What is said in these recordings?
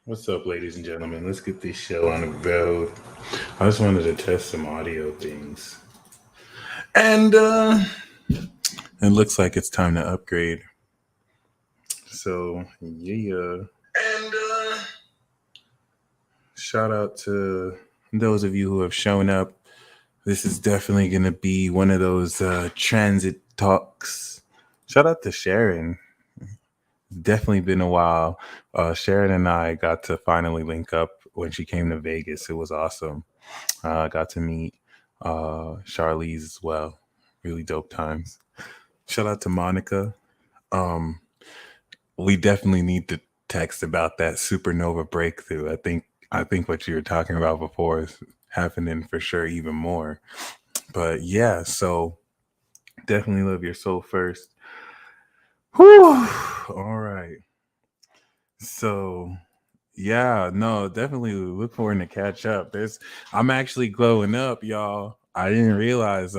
What's up, ladies and gentlemen? Let's get this show on the road. I just wanted to test some audio things. And it looks like it's time to upgrade. So, yeah. And shout out to those of you who have shown up. This is definitely going to be one of those transit talks. Shout out to Sharon. Definitely been a while. Sharon and I got to finally link up when she came to Vegas. It was awesome. Got to meet Charlize as well. Really dope times. Shout out to Monica. We definitely need to text about that supernova breakthrough. I think what you were talking about before is happening for sure even more. But yeah, so definitely love your soul first. Whew. All right. So yeah, no, definitely look forward to catch up. I'm actually glowing up, y'all. I didn't realize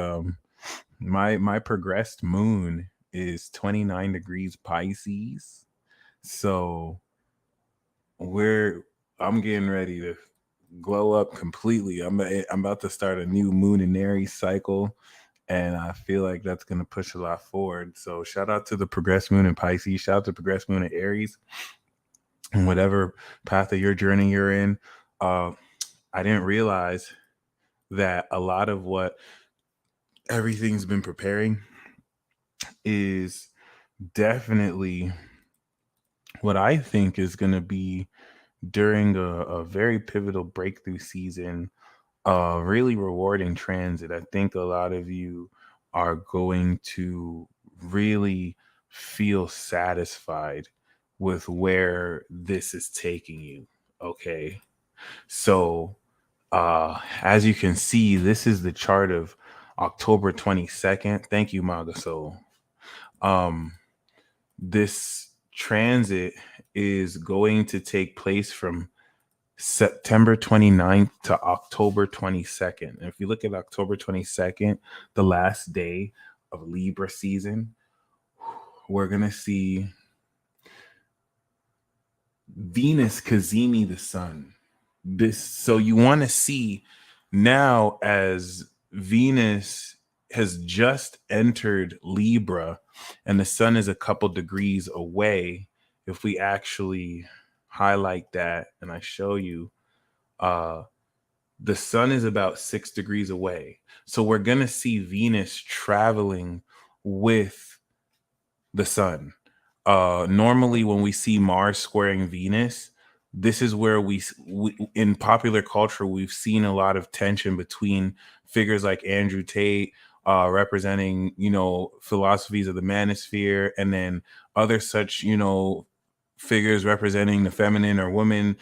my progressed moon is 29 degrees Pisces. So we're I'm getting ready to glow up completely. I'm about to start a new moon and Aries cycle, and I feel like that's going to push a lot forward. So shout out to the progressed moon in Pisces. Shout out to progressed moon in Aries, and whatever path of your journey you're in. I didn't realize that a lot of what everything's been preparing is definitely what I think is going to be during a very pivotal breakthrough season, really rewarding transit. I think a lot of you are going to really feel satisfied with where this is taking you. Okay. So, as you can see, this is the chart of October 22nd. Thank you, Maga Soul. Um, this transit is going to take place from September 29th to October 22nd. And if you look at October 22nd, the last day of Libra season, we're going to see Venus Kazimi the sun. So you want to see now, as Venus has just entered Libra and the sun is a couple degrees away. If we actually highlight that and I show you, the sun is about 6 degrees away. So we're going to see Venus traveling with the sun. Normally, when we see Mars squaring Venus, this is where we in popular culture, we've seen a lot of tension between figures like Andrew Tate, representing, philosophies of the manosphere, and then other such, figures representing the feminine or woman,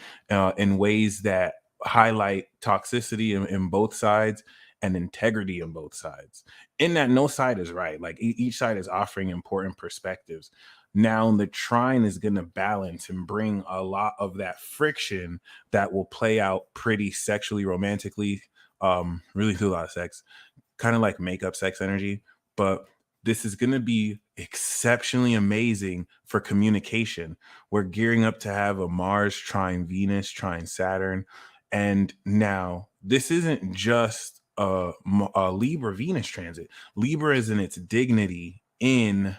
in ways that highlight toxicity in both sides and integrity on both sides. In that no side is right. Like each side is offering important perspectives. Now the trine is going to balance and bring a lot of that friction that will play out pretty sexually, romantically, really through a lot of sex, kind of like makeup sex energy. But this is going to be exceptionally amazing for communication. We're gearing up to have a Mars trine Venus, trine Saturn. And now this isn't just a Libra Venus transit. Libra is in its dignity in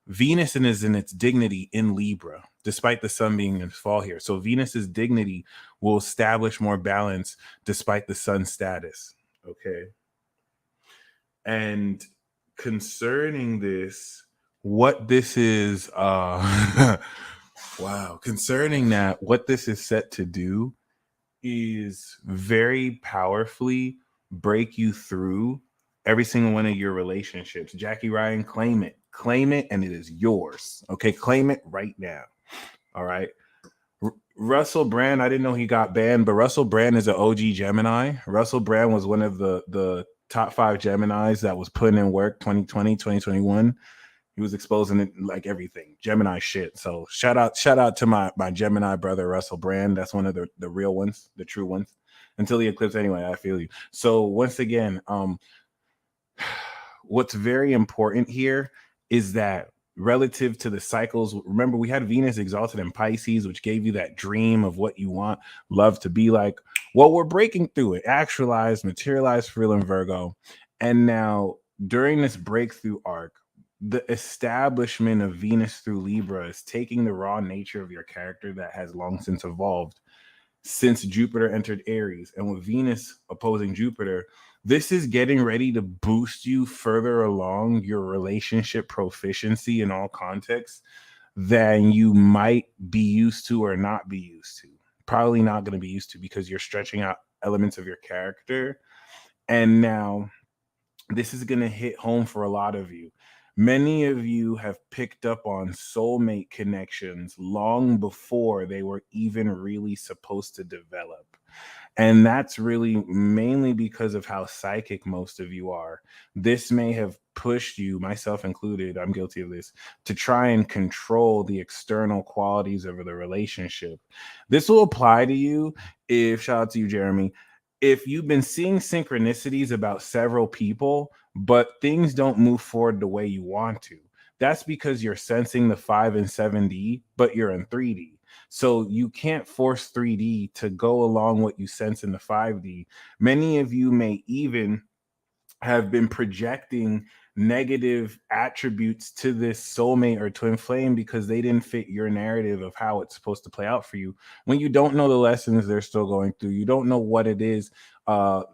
Venus and is in its dignity in Libra, despite the sun being in fall here. So Venus's dignity will establish more balance despite the sun status. Okay. And concerning this, what this is, wow, concerning that, what this is set to do is very powerfully break you through every single one of your relationships. Jackie Ryan, claim it, and it is yours. Okay, claim it right now. All right. Russell Brand, I didn't know he got banned, but Russell Brand is an OG Gemini. Russell Brand was one of the top 5 Geminis that was putting in work 2020, 2021. He was exposing it like everything, Gemini shit. So shout out to my Gemini brother Russell Brand. That's one of the real ones, the true ones. Until the eclipse, anyway. I feel you. So once again, what's very important here is that relative to the cycles, remember we had Venus exalted in Pisces, which gave you that dream of what you want love to be like. Well, we're breaking through it, actualized, materialized for real in Virgo. And now during this breakthrough arc, the establishment of Venus through Libra is taking the raw nature of your character that has long since evolved since Jupiter entered Aries. And with Venus opposing Jupiter, this is getting ready to boost you further along your relationship proficiency in all contexts than you might be used to or not be used to. Probably not going to be used to because you're stretching out elements of your character. And now this is going to hit home for a lot of you. Many of you have picked up on soulmate connections long before they were even really supposed to develop. And that's really mainly because of how psychic most of you are. This may have pushed you, myself included, I'm guilty of this, to try and control the external qualities of the relationship. This will apply to you if, shout out to you, Jeremy, if you've been seeing synchronicities about several people, but things don't move forward the way you want to. That's because you're sensing the 5 and 7D, but you're in 3D. So you can't force 3D to go along what you sense in the 5D. Many of you may even have been projecting negative attributes to this soulmate or twin flame because they didn't fit your narrative of how it's supposed to play out for you. When you don't know the lessons they're still going through, you don't know what it is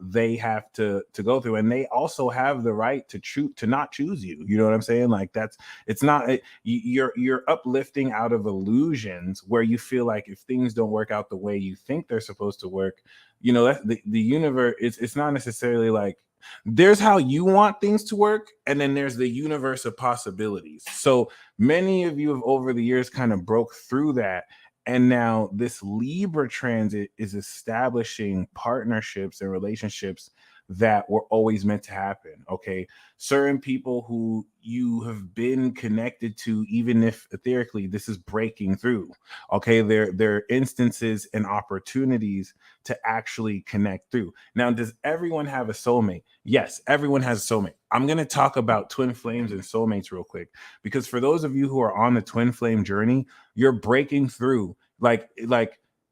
they have to go through, and they also have the right to choose to not choose you. You know what I'm saying? Like that's it's not you're uplifting out of illusions where you feel like if things don't work out the way you think they're supposed to work, you know, that the universe. It's not necessarily like there's how you want things to work, and then there's the universe of possibilities. So many of you have over the years kind of broke through that, and now this Libra transit is establishing partnerships and relationships that were always meant to happen. Okay, certain people who you have been connected to, even if etherically this is breaking through. Okay, there are instances and opportunities to actually connect through. Now, does everyone have a soulmate? Yes, everyone has a soulmate. I'm going to talk about twin flames and soulmates real quick, because for those of you who are on the twin flame journey, you're breaking through. Like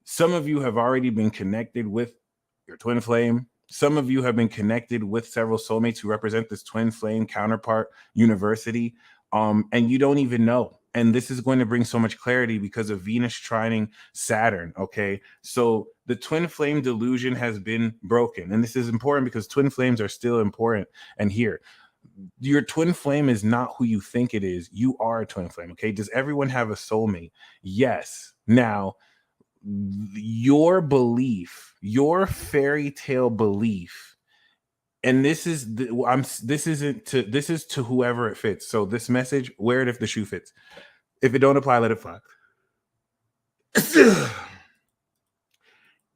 some of you have already been connected with your twin flame. Some of you have been connected with several soulmates who represent this twin flame counterpart university, and you don't even know. And this is going to bring so much clarity because of Venus trining Saturn. Okay, so the twin flame delusion has been broken, and this is important because twin flames are still important. And here, your twin flame is not who you think it is. You are a twin flame. Okay, does everyone have a soulmate? Yes. Now, your belief, your fairy tale belief, and this is this is to whoever it fits. So this message, wear it if the shoe fits. If it don't apply, let it fly.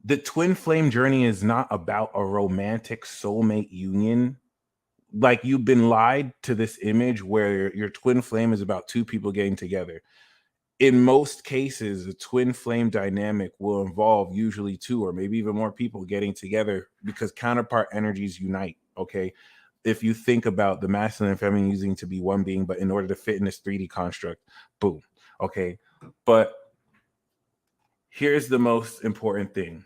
The twin flame journey is not about a romantic soulmate union. Like, you've been lied to this image where your twin flame is about two people getting together. In most cases, a twin flame dynamic will involve usually two or maybe even more people getting together because counterpart energies unite. Okay, if you think about the masculine and feminine using to be one being, but in order to fit in this 3D construct, boom. Okay, but here's the most important thing: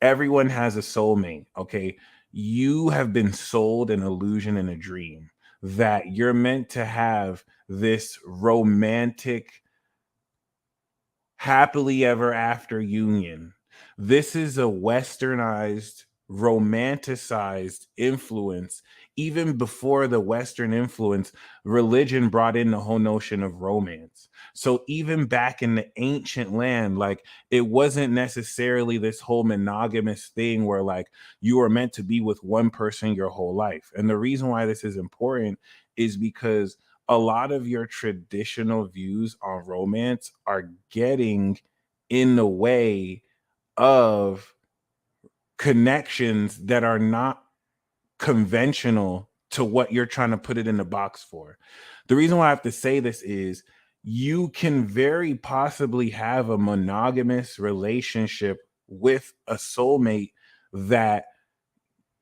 everyone has a soulmate. Okay, you have been sold an illusion and a dream that you're meant to have this romantic happily ever after union. This is a westernized romanticized influence. Even before the Western influence, religion brought in the whole notion of romance. So even back in the ancient land, like, it wasn't necessarily this whole monogamous thing where like you are meant to be with one person your whole life. And the reason why this is important is because a lot of your traditional views on romance are getting in the way of connections that are not conventional to what you're trying to put it in the box for. The reason why I have to say this is you can very possibly have a monogamous relationship with a soulmate that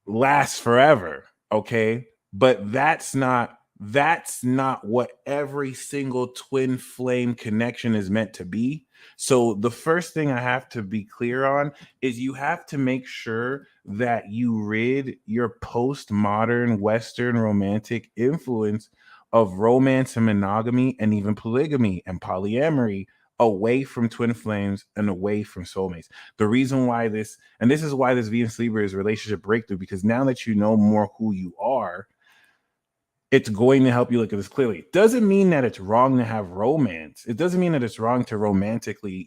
lasts forever, okay? But that's not what every single twin flame connection is meant to be. So the first thing I have to be clear on is you have to make sure that you rid your postmodern Western romantic influence of romance and monogamy and even polygamy and polyamory away from twin flames and away from soulmates. The reason why this, and this is why this Venus Libra is relationship breakthrough, because now that you know more who you are, it's going to help you look at this clearly. It doesn't mean that it's wrong to have romance. It doesn't mean that it's wrong to romantically,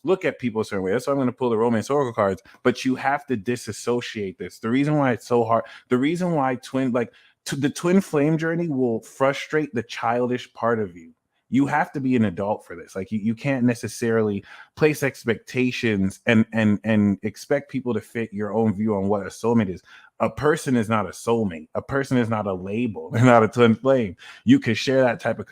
look at people a certain way. That's why I'm going to pull the romance oracle cards. But you have to disassociate this. The reason why it's so hard, the reason why the twin flame journey will frustrate the childish part of you. You have to be an adult for this. Like you can't necessarily place expectations and expect people to fit your own view on what a soulmate is. A person is not a soulmate. A person is not a label. They're not a twin flame. You can share that type of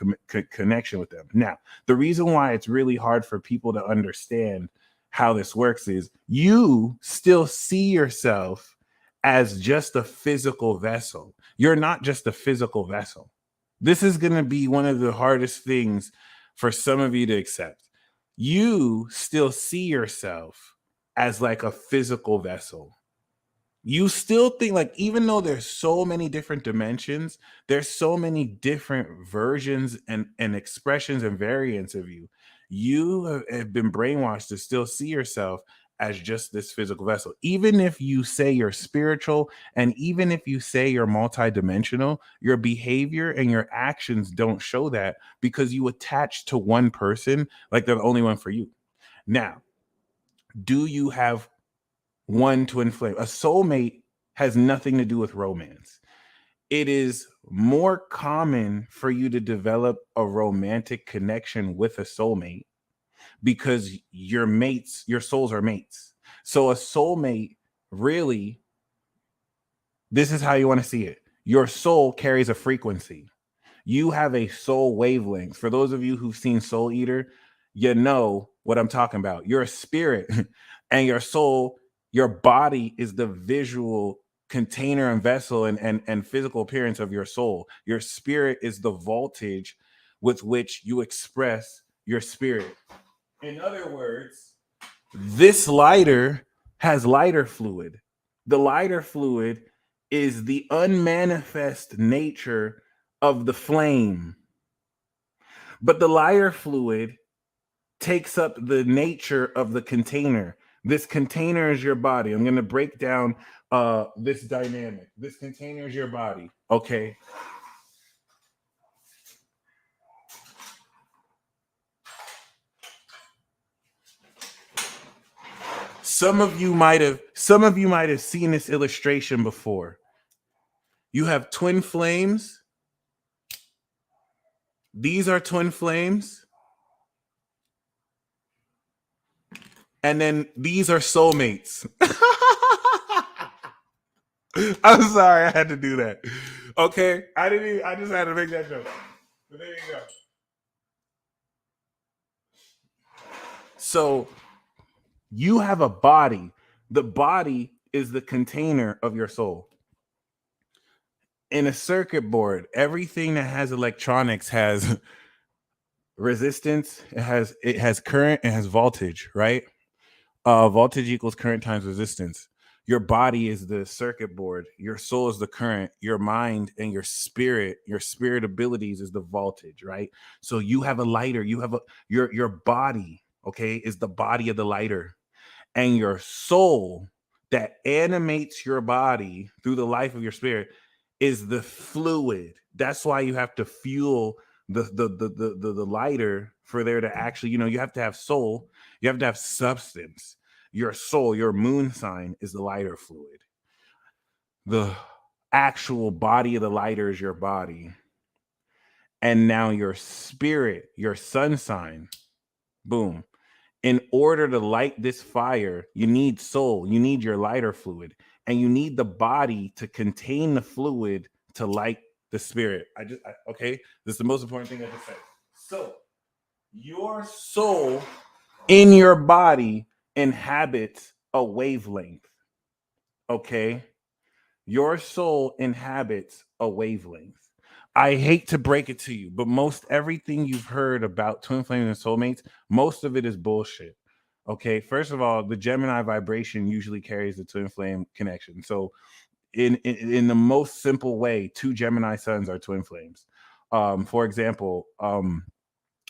connection with them. Now, the reason why it's really hard for people to understand how this works is you still see yourself as just a physical vessel. You're not just a physical vessel. This is going to be one of the hardest things for some of you to accept. You still see yourself as like a physical vessel. You still think, like, even though there's so many different dimensions, there's so many different versions and expressions and variants of you. You have been brainwashed to still see yourself as just this physical vessel. Even if you say you're spiritual and even if you say you're multidimensional, your behavior and your actions don't show that because you attach to one person like they're the only one for you. Now, do you have one twin flame? A soulmate has nothing to do with romance. It is more common for you to develop a romantic connection with a soulmate because your souls are mates. So a soulmate, really, this is how you want to see it. Your soul carries a frequency. You have a soul wavelength. For those of you who've seen Soul Eater, you know what I'm talking about. You're a spirit and your soul, your body is the visual container and vessel and physical appearance of your soul. Your spirit is the voltage with which you express your spirit. In other words, this lighter has lighter fluid. The lighter fluid is the unmanifest nature of the flame. But the lighter fluid takes up the nature of the container. This container is your body. I'm going to break down this dynamic. This container is your body. Okay. Some of you might have seen this illustration before. You have twin flames. These are twin flames. And then these are soulmates. I'm sorry, I had to do that. Okay, I just had to make that joke. But there you go. So you have a body. The body is the container of your soul. In a circuit board, everything that has electronics has resistance, it has current, it has voltage, right? Voltage equals current times resistance. Your body is the circuit board. Your soul is the current. Your mind and your spirit abilities is the voltage, right? So you have a lighter. You have your body, okay, is the body of the lighter, and your soul that animates your body through the life of your spirit is the fluid. That's why you have to fuel the lighter for there to actually, you have to have soul, you have to have substance. Your soul, your moon sign is the lighter fluid. The actual body of the lighter is your body. And now your spirit, your sun sign, boom. In order to light this fire, you need soul, you need your lighter fluid, and you need the body to contain the fluid to light the spirit. Okay, this is the most important thing I just said. So, your soul in your body inhabits a wavelength. Okay, your soul inhabits a wavelength. I hate to break it to you, but most everything you've heard about twin flames and soulmates, most of it is bullshit. Okay, first of all, the Gemini vibration usually carries the twin flame connection. So, in the most simple way, two Gemini suns are twin flames. For example,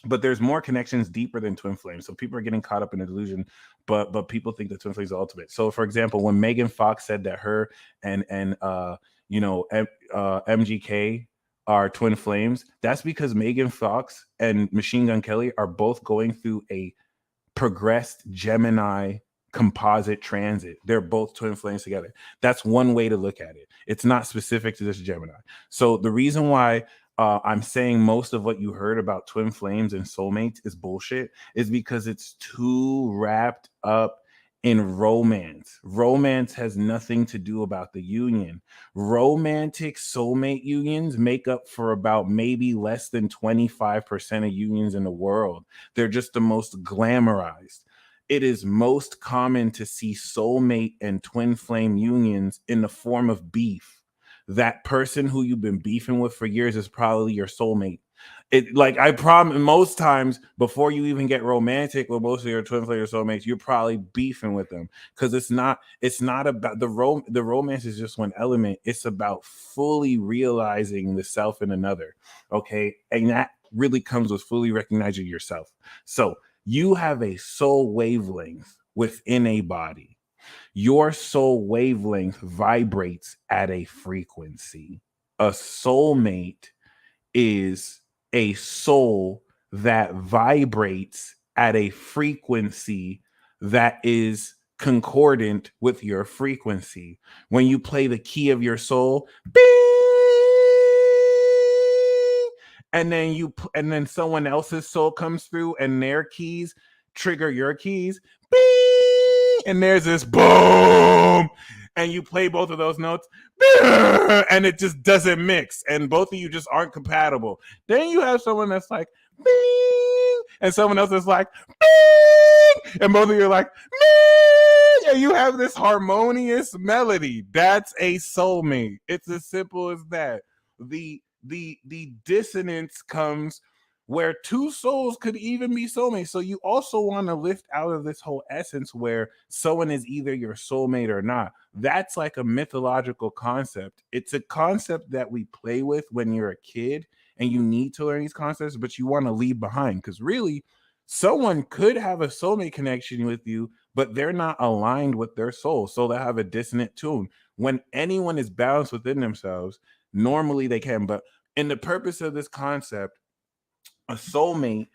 but there's more connections deeper than twin flames. So people are getting caught up in a delusion, but people think that twin flames are ultimate. So for example, when Megan Fox said that her and MGK are twin flames, that's because Megan Fox and Machine Gun Kelly are both going through a progressed Gemini composite transit. They're both twin flames together. That's one way to look at it. It's not specific to this Gemini. So the reason why I'm saying most of what you heard about twin flames and soulmates is bullshit is because it's too wrapped up in romance. Romance has nothing to do about the union. Romantic soulmate unions make up for about maybe less than 25% of unions in the world. They're just the most glamorized. It is most common to see soulmate and twin flame unions in the form of beef. That person who you've been beefing with for years is probably your soulmate. It, like, I promise, most times before you even get romantic with most of your twin flame or soulmates, you're probably beefing with them because it's not about the romance is just one element. It's about fully realizing the self in another. Okay, and that really comes with fully recognizing yourself. So you have a soul wavelength within a body. Your soul wavelength vibrates at a frequency. A soulmate is a soul that vibrates at a frequency that is concordant with your frequency. When you play the key of your soul, bing, and then someone else's soul comes through and their keys trigger your keys, bing, and there's this boom, and you play both of those notes, and it just doesn't mix, and both of you just aren't compatible. Then you have someone that's like bing, and someone else is like bing, and both of you are like bing, and you have this harmonious melody. That's a soulmate. It's as simple as that. The dissonance comes where two souls could even be soulmates. So you also want to lift out of this whole essence where someone is either your soulmate or not. That's like a mythological concept. It's a concept that we play with when you're a kid and you need to learn these concepts, but you want to leave behind because really someone could have a soulmate connection with you, but they're not aligned with their soul. So they have a dissonant tune. When anyone is balanced within themselves, normally they can. But in the purpose of this concept, a soulmate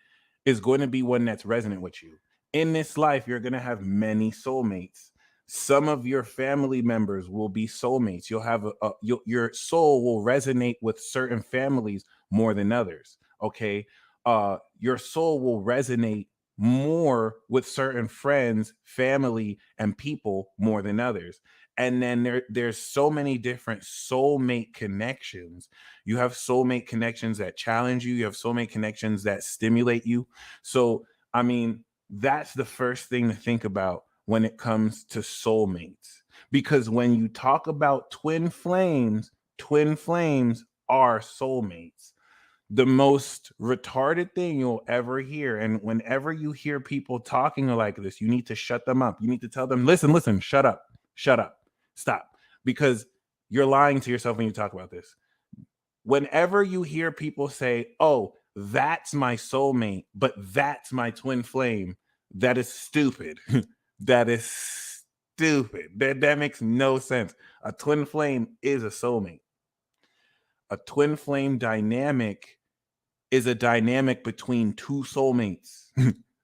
is going to be one that's resonant with you. In this life, you're going to have many soulmates. Some of your family members will be soulmates. You'll have your soul will resonate with certain families more than others. Okay, your soul will resonate more with certain friends, family, and people more than others. And then there's so many different soulmate connections. You have soulmate connections that challenge you. You have soulmate connections that stimulate you. So, I mean, that's the first thing to think about when it comes to soulmates. Because when you talk about twin flames are soulmates. The most retarded thing you'll ever hear, and whenever you hear people talking like this, you need to shut them up. You need to tell them, listen, shut up, stop, because you're lying to yourself when you talk about this. Whenever you hear people say, oh, that's my soulmate, but that's my twin flame, that is stupid. That is stupid. That makes no sense. A twin flame is a soulmate. A twin flame dynamic is a dynamic between two soulmates.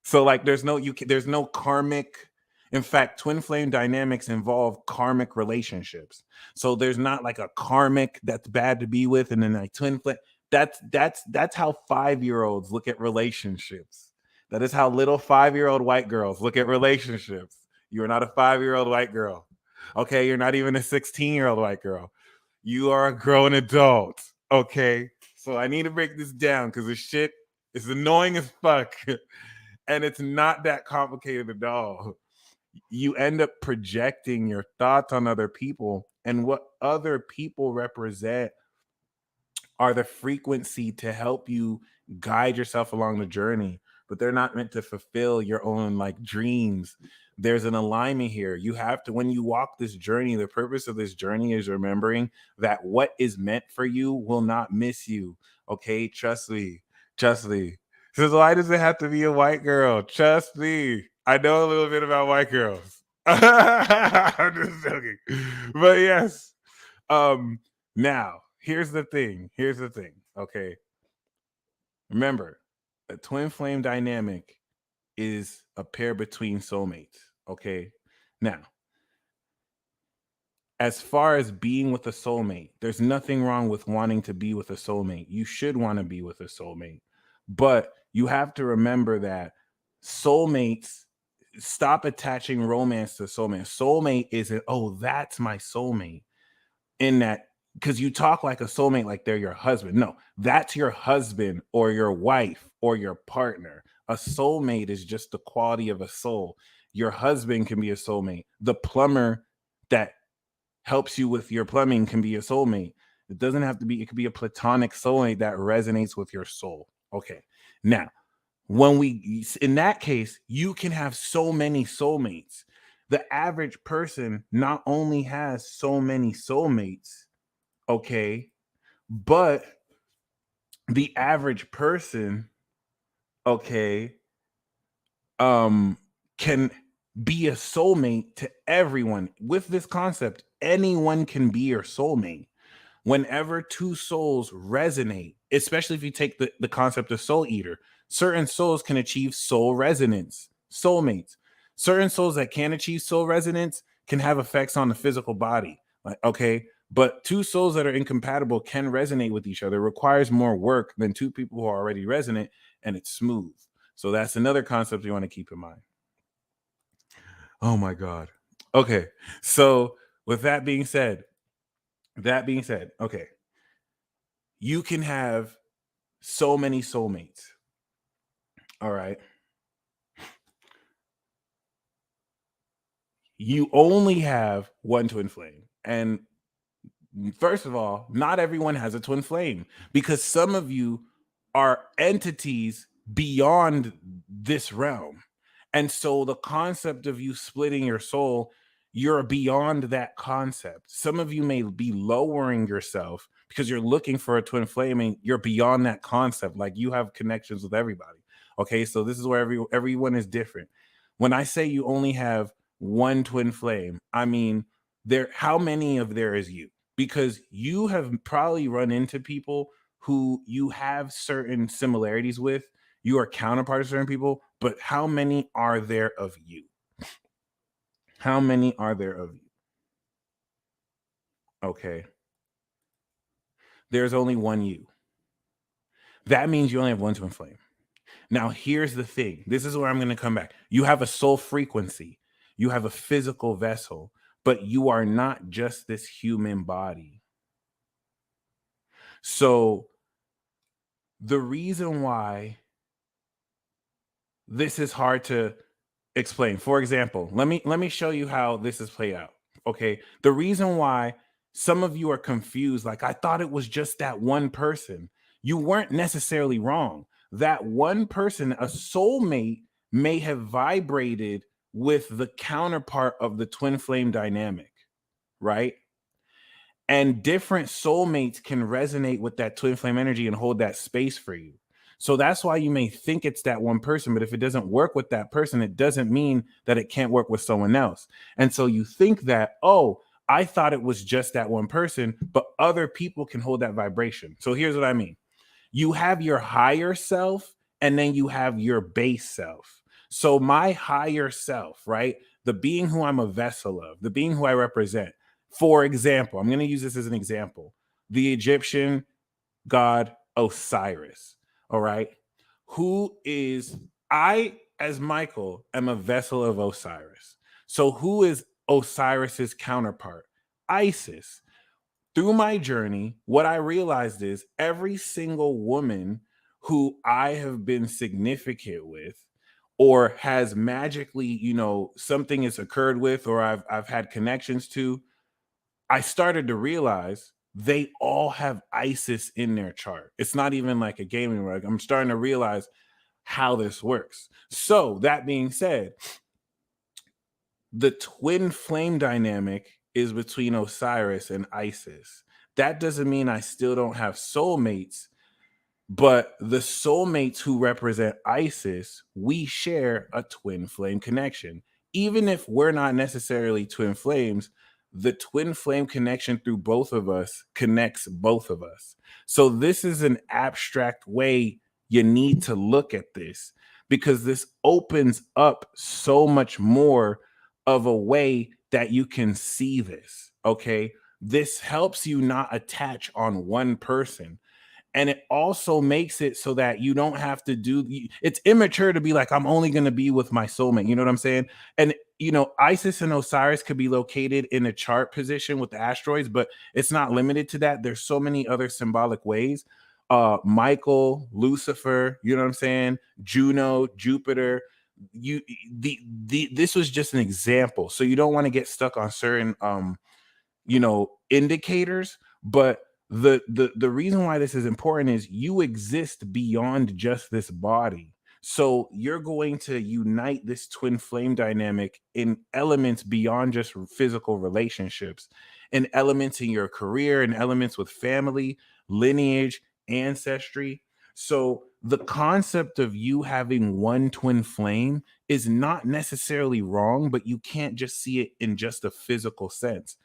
So like there's no karmic. In fact, twin flame dynamics involve karmic relationships. So there's not like a karmic that's bad to be with, and then like twin flame. That's how 5-year-olds look at relationships. That is how little 5-year-old white girls look at relationships. You are not a 5-year-old white girl. Okay, you're not even a 16-year-old white girl. You are a grown adult. Okay. So I need to break this down because this shit is annoying as fuck. And it's not that complicated at all. You end up projecting your thoughts on other people, and what other people represent are the frequency to help you guide yourself along the journey, but they're not meant to fulfill your own like dreams. There's an alignment here. You have to, when you walk this journey, the purpose of this journey is remembering that what is meant for you will not miss you. Okay, trust me. Trust me. So why does it have to be a white girl? Trust me. I know a little bit about white girls. I'm just joking. But yes. Now, here's the thing. Here's the thing. Okay. Remember, a twin flame dynamic is a pair between soulmates. Okay. Now, as far as being with a soulmate, there's nothing wrong with wanting to be with a soulmate. You should want to be with a soulmate. But you have to remember that soulmates, stop attaching romance to soulmate. Soulmate isn't, oh, that's my soulmate. In that, because you talk like a soulmate like they're your husband. No, that's your husband or your wife or your partner. A soulmate is just the quality of a soul. Your husband can be a soulmate. The plumber that helps you with your plumbing can be a soulmate. It doesn't have to be, it could be a platonic soulmate that resonates with your soul. Okay. Now, when we, in that case, you can have so many soulmates. The average person not only has so many soulmates, okay, but the average person, okay, can be a soulmate to everyone. With this concept, anyone can be your soulmate. Whenever two souls resonate, especially if you take the concept of soul eater, certain souls can achieve soul resonance, soulmates. Certain souls that can achieve soul resonance can have effects on the physical body. Like, okay, but two souls that are incompatible can resonate with each other. It requires more work than two people who are already resonant, and it's smooth. So that's another concept you want to keep in mind. Oh my God. Okay. So with that being said, okay, you can have so many soulmates. All right. You only have one twin flame. And first of all, not everyone has a twin flame because some of you are entities beyond this realm. And so the concept of you splitting your soul, you're beyond that concept. Some of you may be lowering yourself because you're looking for a twin flame and you're beyond that concept. Like you have connections with everybody. Okay, so this is where everyone is different. When I say you only have one twin flame, I mean there, how many of there is you? Because you have probably run into people who you have certain similarities with. You are counterparts to certain people, but how many are there of you? How many are there of you? Okay. There's only one you. That means you only have one twin flame. Now, here's the thing. This is where I'm going to come back. You have a soul frequency. You have a physical vessel, but you are not just this human body. So the reason why this is hard to explain. For example, let me show you how this is played out. Okay. The reason why some of you are confused, like I thought it was just that one person. You weren't necessarily wrong. That one person, a soulmate, may have vibrated with the counterpart of the twin flame dynamic, right? And different soulmates can resonate with that twin flame energy and hold that space for you. So that's why you may think it's that one person, but if it doesn't work with that person, it doesn't mean that it can't work with someone else. And so you think that, oh, I thought it was just that one person, but other people can hold that vibration. So here's what I mean. You have your higher self, and then you have your base self. So my higher self, right? The being who I'm a vessel of, the being who I represent. For example, I'm going to use this as an example. The Egyptian god Osiris, all right? Who is, I, as Michael, am a vessel of Osiris. So who is Osiris's counterpart? Isis. Through my journey, what I realized is every single woman who I have been significant with or has magically, something has occurred with, or I've had connections to, I started to realize they all have Isis in their chart. It's not even like a gaming rug. I'm starting to realize how this works. So that being said, the twin flame dynamic is between Osiris and Isis. That doesn't mean I still don't have soulmates, but the soulmates who represent Isis, we share a twin flame connection. Even if we're not necessarily twin flames, the twin flame connection through both of us connects both of us. So this is an abstract way you need to look at this, because this opens up so much more of a way that you can see this. Okay. This helps you not attach on one person, and it also makes it so that you don't have to do, it's immature to be like, I'm only going to be with my soulmate. You know what I'm saying? And Isis and Osiris could be located in a chart position with the asteroids, but it's not limited to that. There's so many other symbolic ways. Michael, Lucifer, you know what I'm saying? Juno, Jupiter. This was just an example. So you don't want to get stuck on certain indicators, but the reason why this is important is you exist beyond just this body. So you're going to unite this twin flame dynamic in elements beyond just physical relationships, in elements in your career, and elements with family, lineage, ancestry. So the concept of you having one twin flame is not necessarily wrong, but you can't just see it in just a physical sense.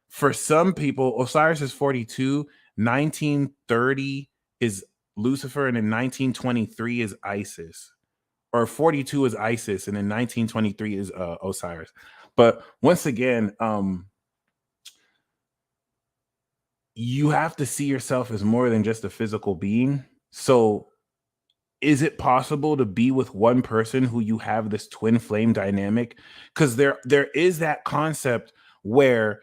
For some people, Osiris is 42, 1930 is Lucifer, and in 1923 is Isis. Or 42 is Isis, and in 1923 is Osiris. But once again, you have to see yourself as more than just a physical being. So is it possible to be with one person who you have this twin flame dynamic? Because there is that concept where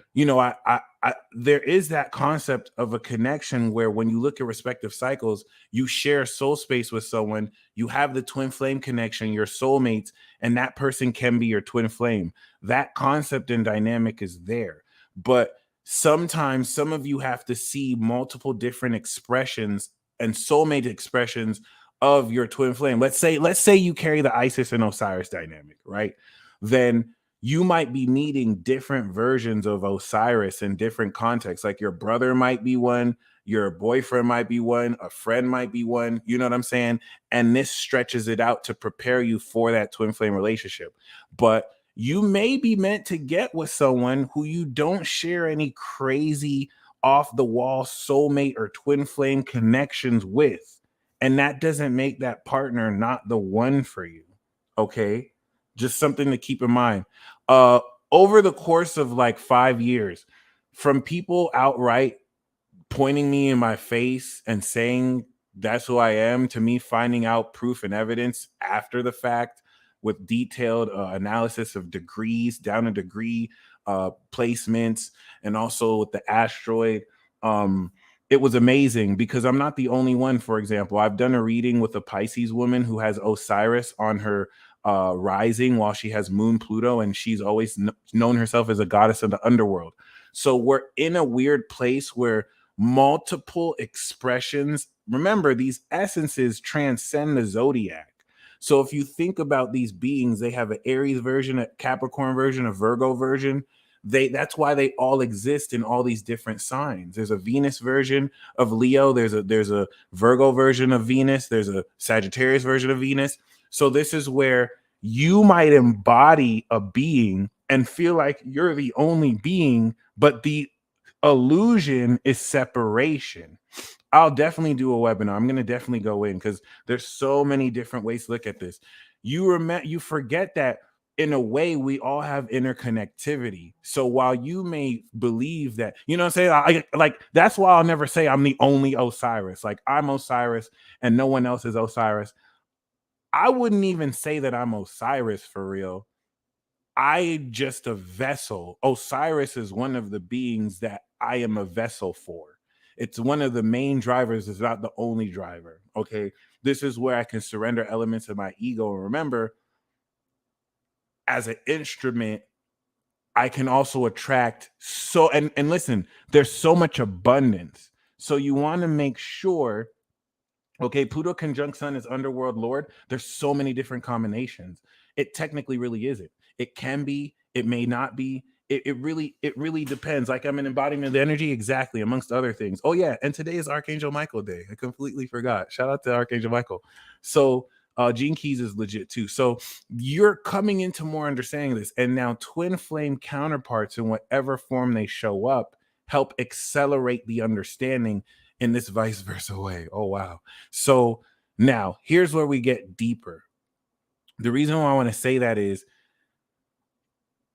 there is that concept of a connection where when you look at respective cycles, you share soul space with someone, you have the twin flame connection, your soulmates, and that person can be your twin flame. That concept and dynamic is there, but sometimes some of you have to see multiple different expressions and soulmate expressions of your twin flame. Let's say you carry the Isis and Osiris dynamic, right? Then you might be meeting different versions of Osiris in different contexts. Like your brother might be one, your boyfriend might be one, a friend might be one, you know what I'm saying? And this stretches it out to prepare you for that twin flame relationship. But you may be meant to get with someone who you don't share any crazy off the wall soulmate or twin flame connections with. And that doesn't make that partner not the one for you. Okay. Just something to keep in mind. Uh, Over the course of like 5 years, from people outright pointing me in my face and saying that's who I am, to me finding out proof and evidence after the fact with detailed analysis of degrees, down to degree placements, and also with the asteroid. It was amazing because I'm not the only one. For example, I've done a reading with a Pisces woman who has Osiris on her rising while she has Moon Pluto, and she's always known herself as a goddess of the underworld. So we're in a weird place where multiple expressions, remember, these essences transcend the zodiac. So if you think about these beings, they have an Aries version, a Capricorn version, a Virgo version. That's why they all exist in all these different signs. There's a Venus version of Leo, there's a Virgo version of Venus, there's a Sagittarius version of Venus. So this is where you might embody a being and feel like you're the only being, but the illusion is separation. I'll definitely do a webinar. I'm going to definitely go in because there's so many different ways to look at this. You forget that in a way we all have interconnectivity. So while you may believe that, you know what I'm saying? Like that's why I'll never say I'm the only Osiris. Like I'm Osiris and no one else is Osiris. I wouldn't even say that I'm Osiris for real. I just a vessel. Osiris is one of the beings that I am a vessel for. It's one of the main drivers, it's not the only driver. Okay. This is where I can surrender elements of my ego. And remember, as an instrument, I can also attract and listen, there's so much abundance. So you want to make sure. Okay, Pluto conjunct Sun is underworld lord. There's so many different combinations. It technically really isn't. It can be, it may not be. It really depends. Like I'm an embodiment of the energy, exactly, amongst other things. Oh yeah, and today is Archangel Michael Day. I completely forgot. Shout out to Archangel Michael. So Gene Keys is legit too. So you're coming into more understanding of this, and now twin flame counterparts in whatever form they show up help accelerate the understanding in this vice versa way. Oh, wow. So now here's where we get deeper. The reason why I want to say that is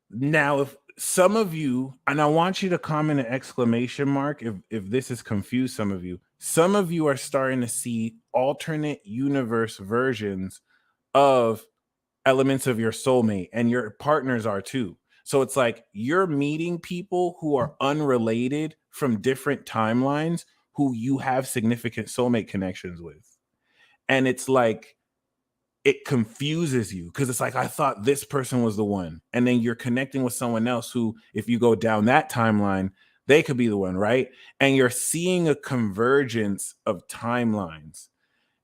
now, if some of you, and I want you to comment an exclamation mark if this has confused some of you are starting to see alternate universe versions of elements of your soulmate, and your partners are too. So it's like you're meeting people who are unrelated from different timelines who you have significant soulmate connections with. And it's like it confuses you because it's like, I thought this person was the one. And then you're connecting with someone else who, if you go down that timeline, they could be the one, right? And you're seeing a convergence of timelines.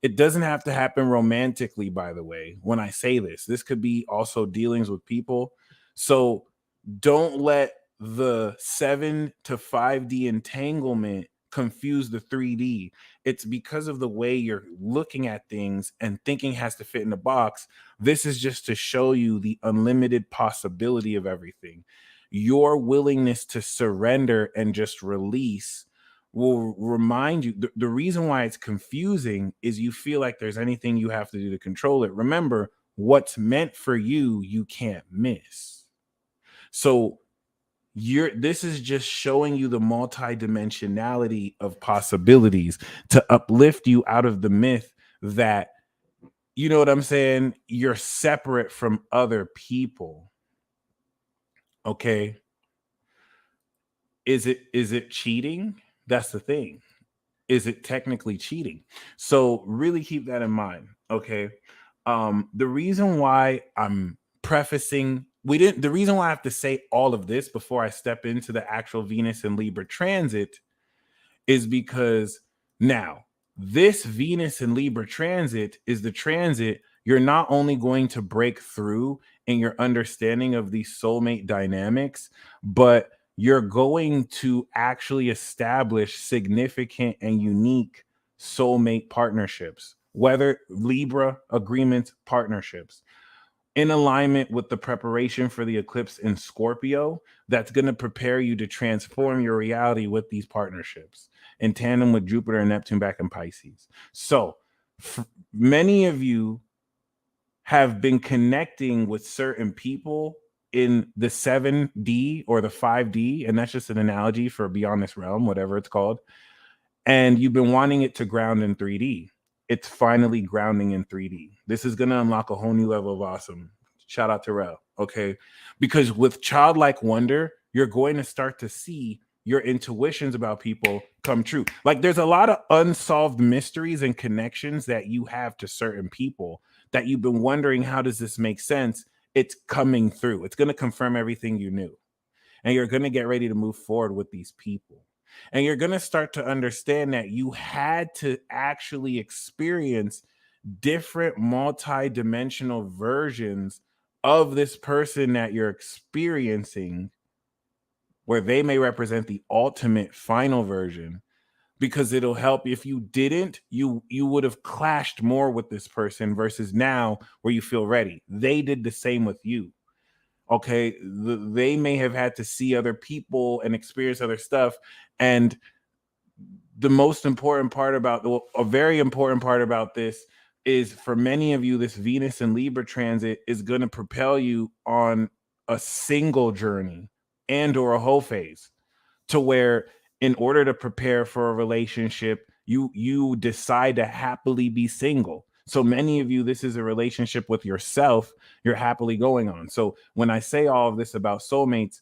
It doesn't have to happen romantically, by the way. When I say this could be also dealings with people. So don't let the 7 to 5D entanglement confuse the 3D. It's because of the way you're looking at things and thinking has to fit in a box. This is just to show you the unlimited possibility of everything. Your willingness to surrender and just release will remind you. The reason why it's confusing is you feel like there's anything you have to do to control it. Remember, what's meant for you, you can't miss. So this is just showing you the multidimensionality of possibilities to uplift you out of the myth that, you know what I'm saying, you're separate from other people. Okay. Is it cheating? That's the thing. Is it technically cheating? So really keep that in mind. Okay. The reason why I'm prefacing the reason why I have to say all of this before I step into the actual Venus and Libra transit is because now this Venus and Libra transit is the transit you're not only going to break through in your understanding of these soulmate dynamics, but you're going to actually establish significant and unique soulmate partnerships, whether Libra agreements, partnerships in alignment with the preparation for the eclipse in Scorpio, that's going to prepare you to transform your reality with these partnerships in tandem with Jupiter and Neptune back in Pisces. So many of you have been connecting with certain people in the 7D or the 5D, and that's just an analogy for beyond this realm, whatever it's called. And you've been wanting it to ground in 3D. It's finally grounding in 3D. This is going to unlock a whole new level of awesome. Shout out to Rel. Okay. Because with childlike wonder, you're going to start to see your intuitions about people come true. Like there's a lot of unsolved mysteries and connections that you have to certain people that you've been wondering, how does this make sense? It's coming through. It's going to confirm everything you knew. And you're going to get ready to move forward with these people. And you're going to start to understand that you had to actually experience different multi-dimensional versions of this person that you're experiencing where they may represent the ultimate final version, because it'll help. If you didn't, you would have clashed more with this person versus now where you feel ready. They did the same with you. Okay, they may have had to see other people and experience other stuff. And the most important part about, well, a very important part about this is, for many of you, this Venus and Libra transit is going to propel you on a single journey and or a whole phase, to where, in order to prepare for a relationship, you decide to happily be single. So many of you, this is a relationship with yourself you're happily going on. So when I say all of this about soulmates,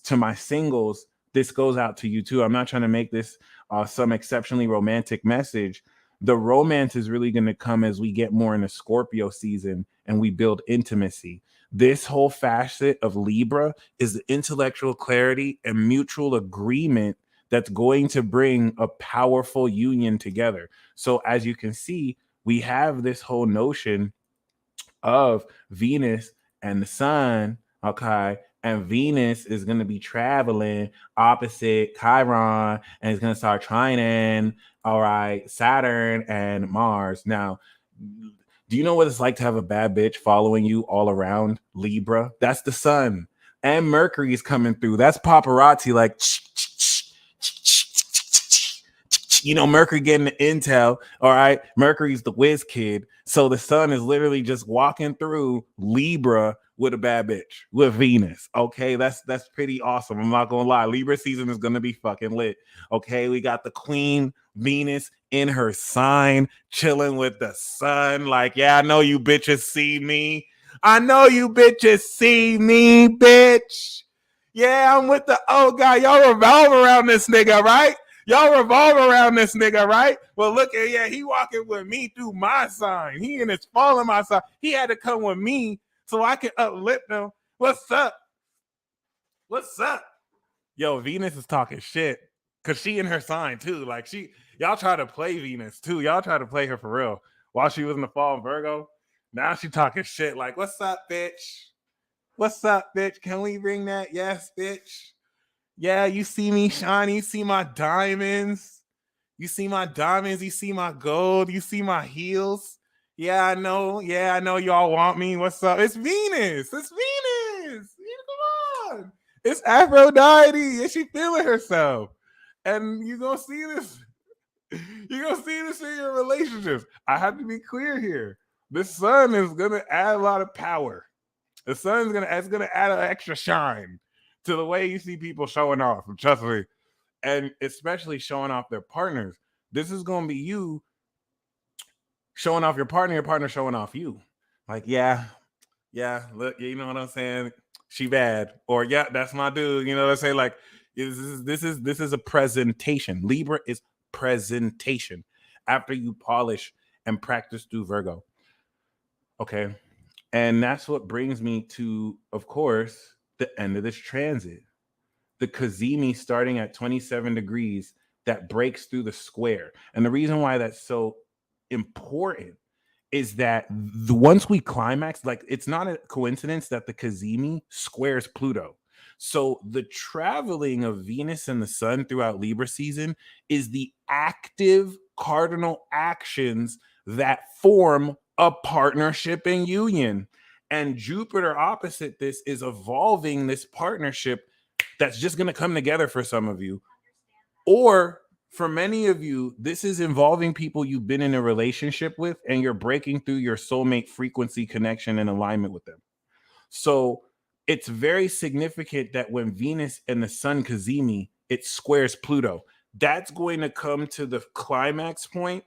to my singles, this goes out to you too. I'm not trying to make this some exceptionally romantic message. The romance is really going to come as we get more into Scorpio season and we build intimacy. This whole facet of Libra is the intellectual clarity and mutual agreement that's going to bring a powerful union together. So as you can see, we have this whole notion of Venus and the sun, okay? And Venus is going to be traveling opposite Chiron, and it's going to start trining, all right, Saturn and Mars. Now, do you know what it's like to have a bad bitch following you all around? Libra, that's the sun. And Mercury is coming through. That's paparazzi, like, Mercury getting the intel. All right, Mercury's the whiz kid. So the sun is literally just walking through Libra with a bad bitch, with Venus. Okay, that's pretty awesome. I'm not gonna lie. Libra season is gonna be fucking lit. Okay, we got the queen Venus in her sign, chilling with the sun. Like, yeah, I know you bitches see me. I know you bitches see me, bitch. Yeah, I'm with the old guy. Y'all revolve around this nigga, right? Y'all revolve around this nigga, right? Well, look at, yeah, he walking with me through my sign. He in his fall in my sign. He had to come with me so I can uplift him. What's up? What's up? Yo, Venus is talking shit because she in her sign too. Like, y'all try to play Venus too. Y'all try to play her for real. While she was in the fall in Virgo, now she talking shit. Like, what's up, bitch? What's up, bitch? Can we bring that? Yes, bitch. Yeah, you see me shiny. You see my diamonds. You see my diamonds. You see my gold. You see my heels. Yeah, I know. Yeah, I know y'all want me. What's up? It's Venus. It's Venus. Come on. It's Aphrodite. And she feeling herself. And you're going to see this. You're going to see this in your relationships. I have to be clear here. The sun is going to add a lot of power. The sun's going to add an extra shine to the way you see people showing off. Trust me. And especially showing off their partners. This is going to be you showing off your partner showing off you. Like, yeah, look, you know what I'm saying? She bad. Or, yeah, that's my dude. You know what I'm saying? Like, this is a presentation. Libra is presentation after you polish and practice through Virgo. Okay. And that's what brings me to, of course, the end of this transit. The Cazimi starting at 27 degrees that breaks through the square. And the reason why that's so important is that once we climax, like, it's not a coincidence that the Cazimi squares Pluto. So the traveling of Venus and the sun throughout Libra season is the active cardinal actions that form a partnership and union. And Jupiter opposite this is evolving this partnership that's just going to come together for some of you. Or for many of you, this is involving people you've been in a relationship with and you're breaking through your soulmate frequency connection and alignment with them. So it's very significant that when Venus and the sun Cazimi, it squares Pluto. That's going to come to the climax point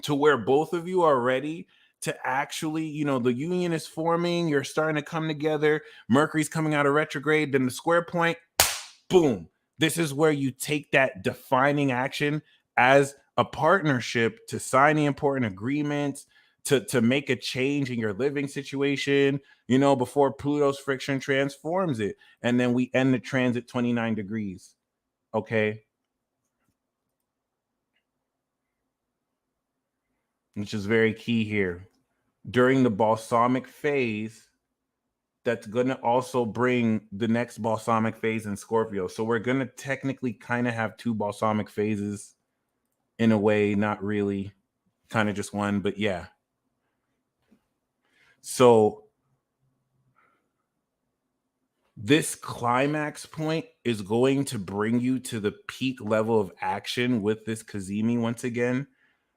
to where both of you are ready to actually, the union is forming. You're starting to come together. Mercury's coming out of retrograde. Then the square point, boom. This is where you take that defining action as a partnership to sign the important agreements, to make a change in your living situation, before Pluto's friction transforms it. And then we end the transit 29 degrees. Okay. Which is very key here. During the balsamic phase, that's going to also bring the next balsamic phase in Scorpio. So we're going to technically kind of have two balsamic phases in a way, not really, kind of just one, but yeah. So this climax point is going to bring you to the peak level of action with this Kazemi once again,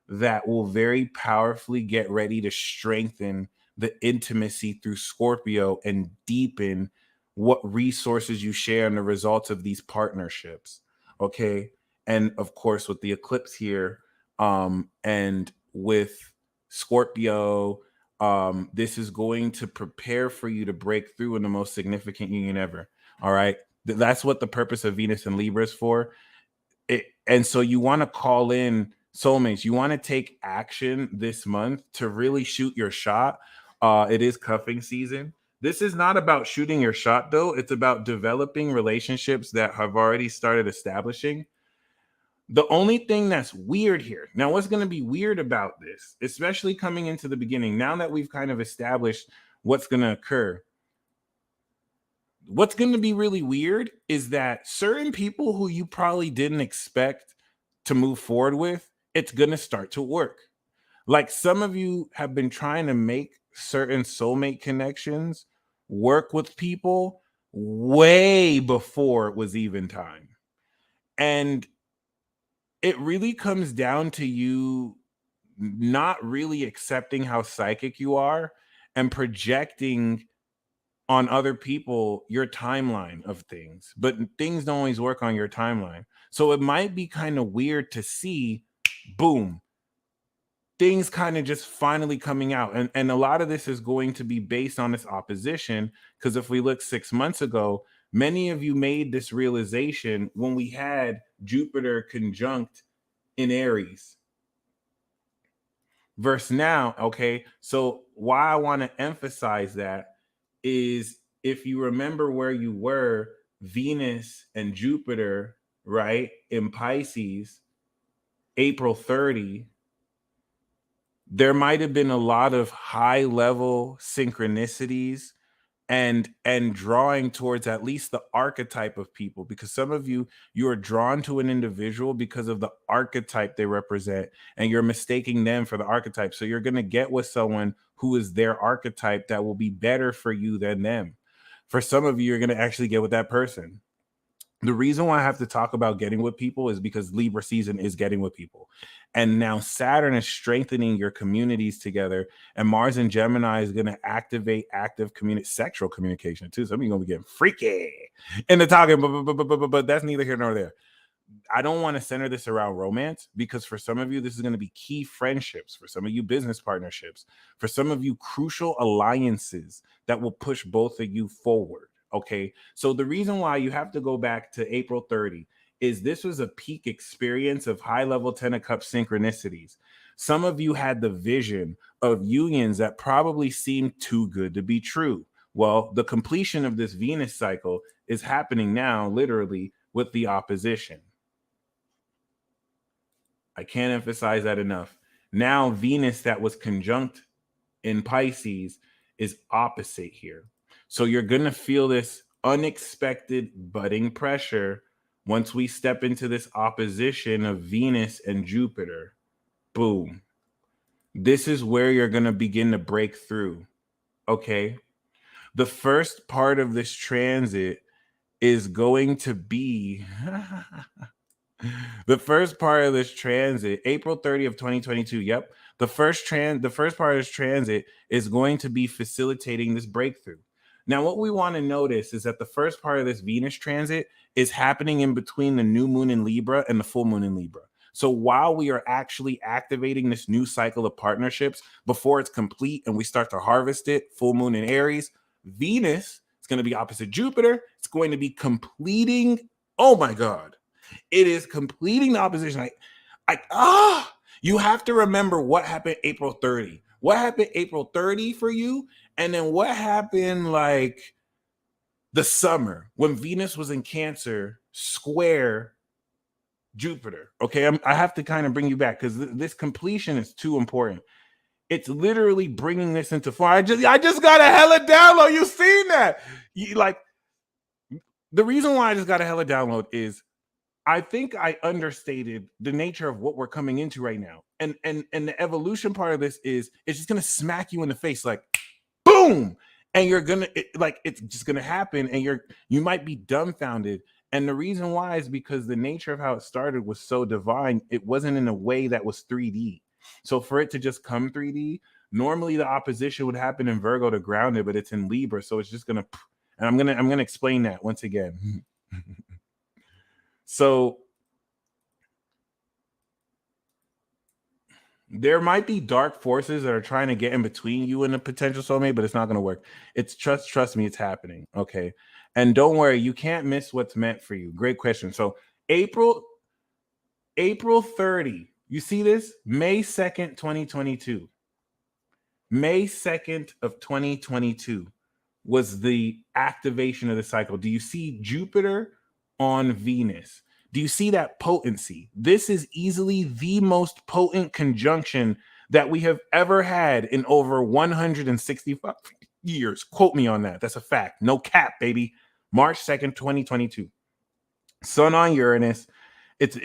that will very powerfully get ready to strengthen the intimacy through Scorpio and deepen what resources you share and the results of these partnerships. Okay. And of course, with the eclipse here, and with Scorpio, this is going to prepare for you to break through in the most significant union ever. All right. That's what the purpose of Venus and Libra is for. And so you want to call in soulmates. You want to take action this month to really shoot your shot. It is cuffing season. This is not about shooting your shot, though. It's about developing relationships that have already started establishing. The only thing that's weird here now, what's going to be weird about this, especially coming into the beginning, now that we've kind of established what's going to occur, what's going to be really weird is that certain people who you probably didn't expect to move forward with, it's going to start to work. Like some of you have been trying to make certain soulmate connections work with people way before it was even time. And it really comes down to you not really accepting how psychic you are and projecting on other people your timeline of things, but things don't always work on your timeline. So it might be kind of weird to see, boom, things kind of just finally coming out. And a lot of this is going to be based on this opposition, because if we look 6 months ago, many of you made this realization when we had Jupiter conjunct in Aries versus now. Okay, so why I want to emphasize that is, if you remember where you were, Venus and Jupiter, right, in Pisces, April 30, there might have been a lot of high level synchronicities and drawing towards at least the archetype of people, because some of you are drawn to an individual because of the archetype they represent, and you're mistaking them for the archetype. So you're going to get with someone who is their archetype that will be better for you than them. For some of you, you're going to actually get with that person. The reason why I have to talk about getting with people is because Libra season is getting with people. And now Saturn is strengthening your communities together. And Mars and Gemini is going to activate active sexual communication too. Some of you are going to be getting freaky in the talking, but that's neither here nor there. I don't want to center this around romance, because for some of you, this is going to be key friendships. For some of you, business partnerships. For some of you, crucial alliances that will push both of you forward. Okay, so the reason why you have to go back to April 30 is this was a peak experience of high level 10 of Cups synchronicities. Some of you had the vision of unions that probably seemed too good to be true. Well, the completion of this Venus cycle is happening now, literally, with the opposition. I can't emphasize that enough. Now, Venus that was conjunct in Pisces is opposite here. So you're going to feel this unexpected budding pressure once we step into this opposition of Venus and Jupiter. Boom. This is where you're going to begin to break through. Okay. The first part of this transit is going to be the first part of this transit, April 30th of 2022. Yep. The first part of this transit is going to be facilitating this breakthrough. Now, what we want to notice is that the first part of this Venus transit is happening in between the new moon in Libra and the full moon in Libra. So while we are actually activating this new cycle of partnerships, before it's complete and we start to harvest it, full moon in Aries, Venus is going to be opposite Jupiter. It's going to be completing. Oh my God. It is completing the opposition. You have to remember what happened April 30. What happened April 30 for you? And then what happened like the summer when Venus was in Cancer square Jupiter? Okay, I have to kind of bring you back because this completion is too important. It's literally bringing this into form. I just got a hella download. You seen that? Like, the reason why I just got a hella download is I think I understated the nature of what we're coming into right now. And the evolution part of this is it's just gonna smack you in the face, like boom, and you're gonna like it's just gonna happen, and you might be dumbfounded. And the reason why is because the nature of how it started was so divine. It wasn't in a way that was 3D. So for it to just come 3D, normally the opposition would happen in Virgo to ground it, but it's in Libra, so it's just gonna. And I'm gonna explain that once again. So there might be dark forces that are trying to get in between you and a potential soulmate, but it's not going to work. It's trust me, it's happening. Okay. And don't worry, you can't miss what's meant for you. Great question. So April 30, you see this? May 2nd, 2022. May 2nd of 2022 was the activation of the cycle. Do you see Jupiter on Venus? Do you see that potency? This is easily the most potent conjunction that we have ever had in over 165 years. Quote me on that. That's a fact. No cap, baby. March 2nd, 2022. Sun on Uranus. It's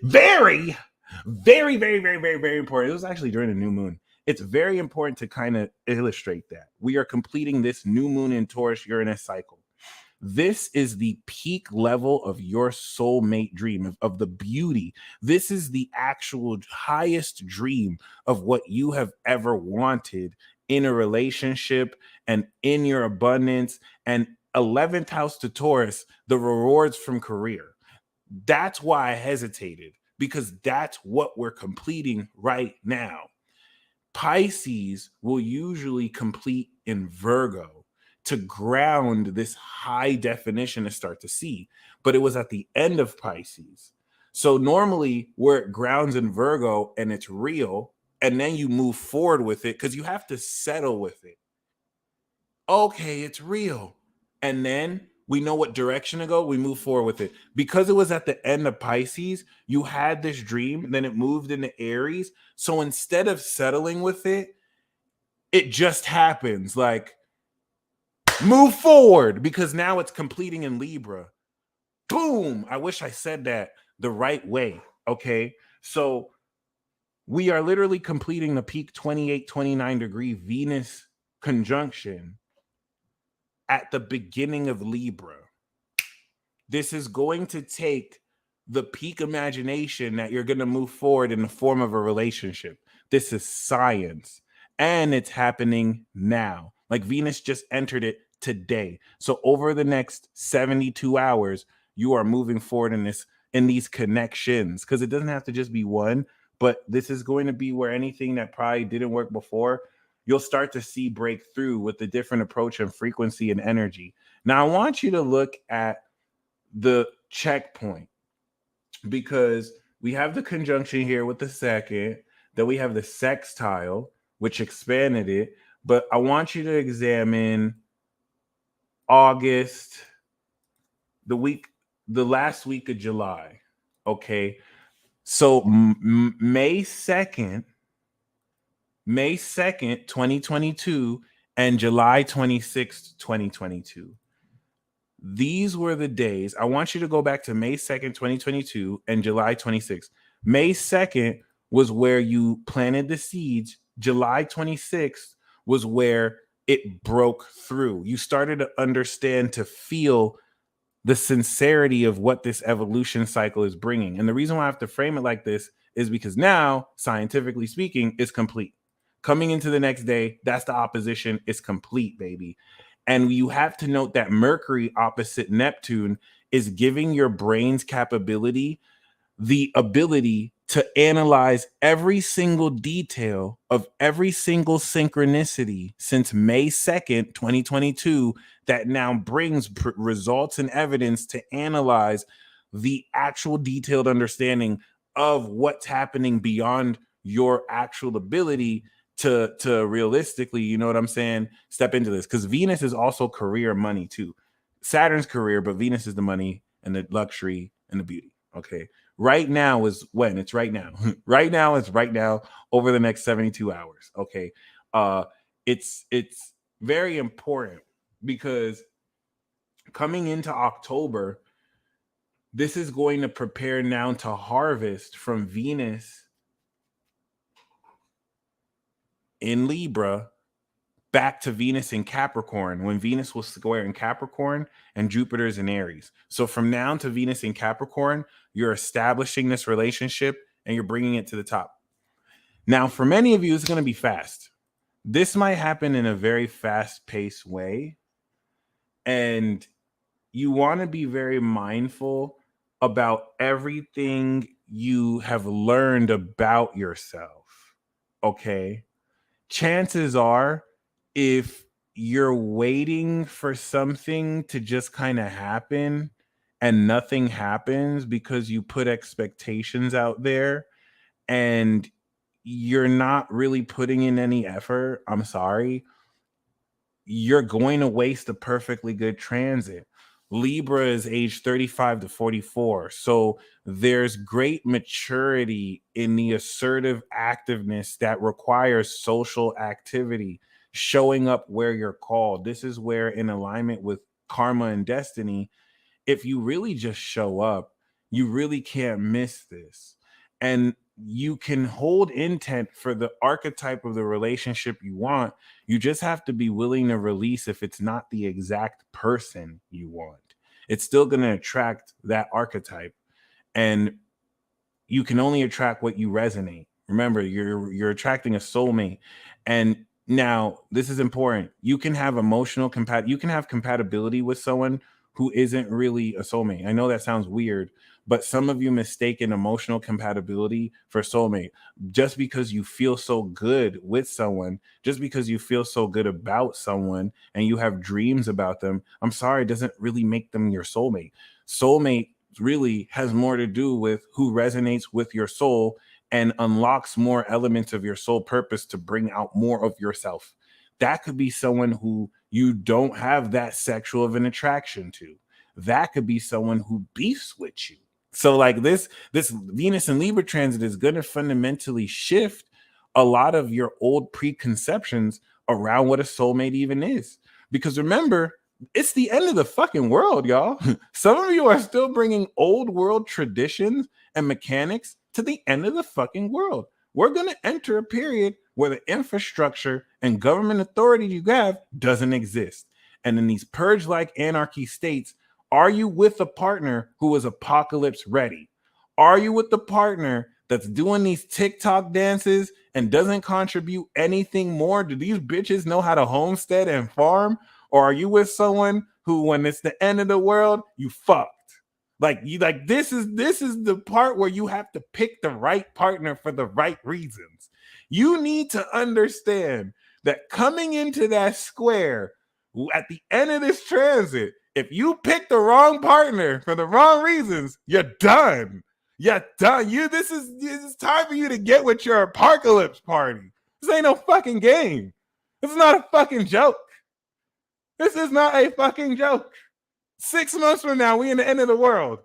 very, very, very, very, very, very important. It was actually during the new moon. It's very important to kind of illustrate that. We are completing this new moon in Taurus Uranus cycle. This is the peak level of your soulmate dream, of the beauty. This is the actual highest dream of what you have ever wanted in a relationship and in your abundance. And 11th house to Taurus, the rewards from career. That's why I hesitated, because that's what we're completing right now. Pisces will usually complete in Virgo to ground this high definition to start to see, but it was at the end of Pisces. So normally where it grounds in Virgo and it's real, and then you move forward with it because you have to settle with it. Okay, it's real. And then we know what direction to go. We move forward with it. Because it was at the end of Pisces, you had this dream, then it moved into Aries. So instead of settling with it, it just happens. Like, move forward, because now it's completing in Libra. Boom. I wish I said that the right way. Okay. So we are literally completing the peak 28, 29 degree Venus conjunction at the beginning of Libra. This is going to take the peak imagination that you're going to move forward in the form of a relationship. This is science, and it's happening now. Like, Venus just entered it today. So over the next 72 hours, you are moving forward in these connections, because it doesn't have to just be one, but this is going to be where anything that probably didn't work before, you'll start to see breakthrough with the different approach and frequency and energy. Now, I want you to look at the checkpoint, because we have the conjunction here with the second, then we have the sextile, which expanded it. But I want you to examine August, the last week of July. Okay. So May 2nd, 2022 and July 26th, 2022. These were the days. I want you to go back to May 2nd, 2022 and July 26th. May 2nd was where you planted the seeds. July 26th was where it broke through. You started to understand, to feel the sincerity of what this evolution cycle is bringing. And the reason why I have to frame it like this is because now, scientifically speaking, it's complete. Coming into the next day, that's the opposition. It's complete, baby. And you have to note that Mercury opposite Neptune is giving your brain's capability the ability to analyze every single detail of every single synchronicity since May 2nd, 2022, that now brings results and evidence to analyze the actual detailed understanding of what's happening beyond your actual ability to realistically, you know what I'm saying, step into this. Because Venus is also career, money too. Saturn's career, but Venus is the money and the luxury and the beauty. Okay. Right now is when? It's right now. Right now is right now over the next 72 hours. Okay. Uh it's very important because coming into October, this is going to prepare now to harvest from Venus in Libra back to Venus in Capricorn when Venus was square in Capricorn and Jupiter's in Aries. So from now to Venus in Capricorn, you're establishing this relationship and you're bringing it to the top. Now, for many of you, it's going to be fast. This might happen in a very fast paced way. And you want to be very mindful about everything you have learned about yourself. Okay. Chances are, if you're waiting for something to just kind of happen and nothing happens because you put expectations out there and you're not really putting in any effort, I'm sorry, you're going to waste a perfectly good transit. Libra is age 35 to 44. So there's great maturity in the assertive activeness that requires social activity, showing up where you're called. This is where, in alignment with karma and destiny, if you really just show up, you really can't miss this. And you can hold intent for the archetype of the relationship you want. You just have to be willing to release if it's not the exact person you want. It's still going to attract that archetype. And you can only attract what you resonate. Remember, you're attracting a soulmate. And now this is important. You can have you can have compatibility with someone who isn't really a soulmate. I know that sounds weird, but some of you mistaken emotional compatibility for soulmate. Just because you feel so good with someone, just because you feel so good about someone and you have dreams about them, I'm sorry, it doesn't really make them your soulmate. Soulmate really has more to do with who resonates with your soul and unlocks more elements of your soul purpose to bring out more of yourself. That could be someone who you don't have that sexual of an attraction to. That could be someone who beefs with you. So like this Venus and Libra transit is going to fundamentally shift a lot of your old preconceptions around what a soulmate even is. Because remember, it's the end of the fucking world, y'all. Some of you are still bringing old world traditions and mechanics to the end of the fucking world. We're going to enter a period where the infrastructure and government authority you have doesn't exist. And in these purge like anarchy states, are you with a partner who is apocalypse ready? Are you with the partner that's doing these TikTok dances and doesn't contribute anything more? Do these bitches know how to homestead and farm? Or are you with someone who, when it's the end of the world, you fucked? This is the part where you have to pick the right partner for the right reasons. You need to understand that coming into that square at the end of this transit, if you pick the wrong partner for the wrong reasons, you're done. You're done. This is time for you to get with your apocalypse party. This ain't no fucking game. This is not a fucking joke. This is not a fucking joke. 6 months from now, we in the end of the world.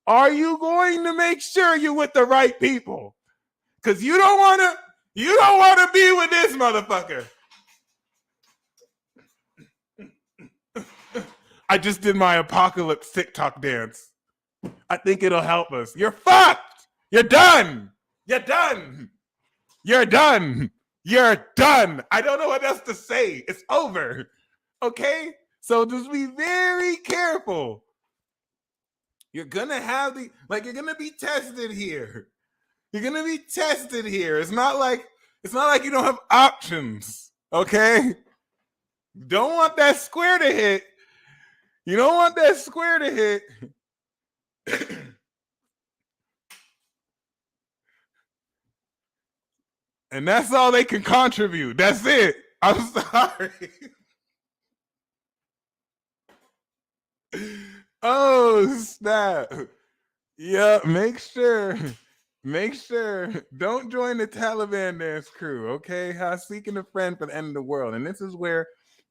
Are you going to make sure you're with the right people? Because you don't want to be with this motherfucker. I just did my apocalypse TikTok dance. I think it'll help us. You're fucked. You're done. You're done. You're done. You're done. I don't know what else to say. It's over. Okay? So just be very careful. You're gonna have you're gonna be tested here. You're gonna be tested here. It's not like you don't have options. Okay? Don't want that square to hit. You don't want that square to hit. And that's all they can contribute. That's it. I'm sorry. Oh, snap. Yeah, make sure. Don't join the Taliban dance crew, okay? Seeking a friend for the end of the world. And this is where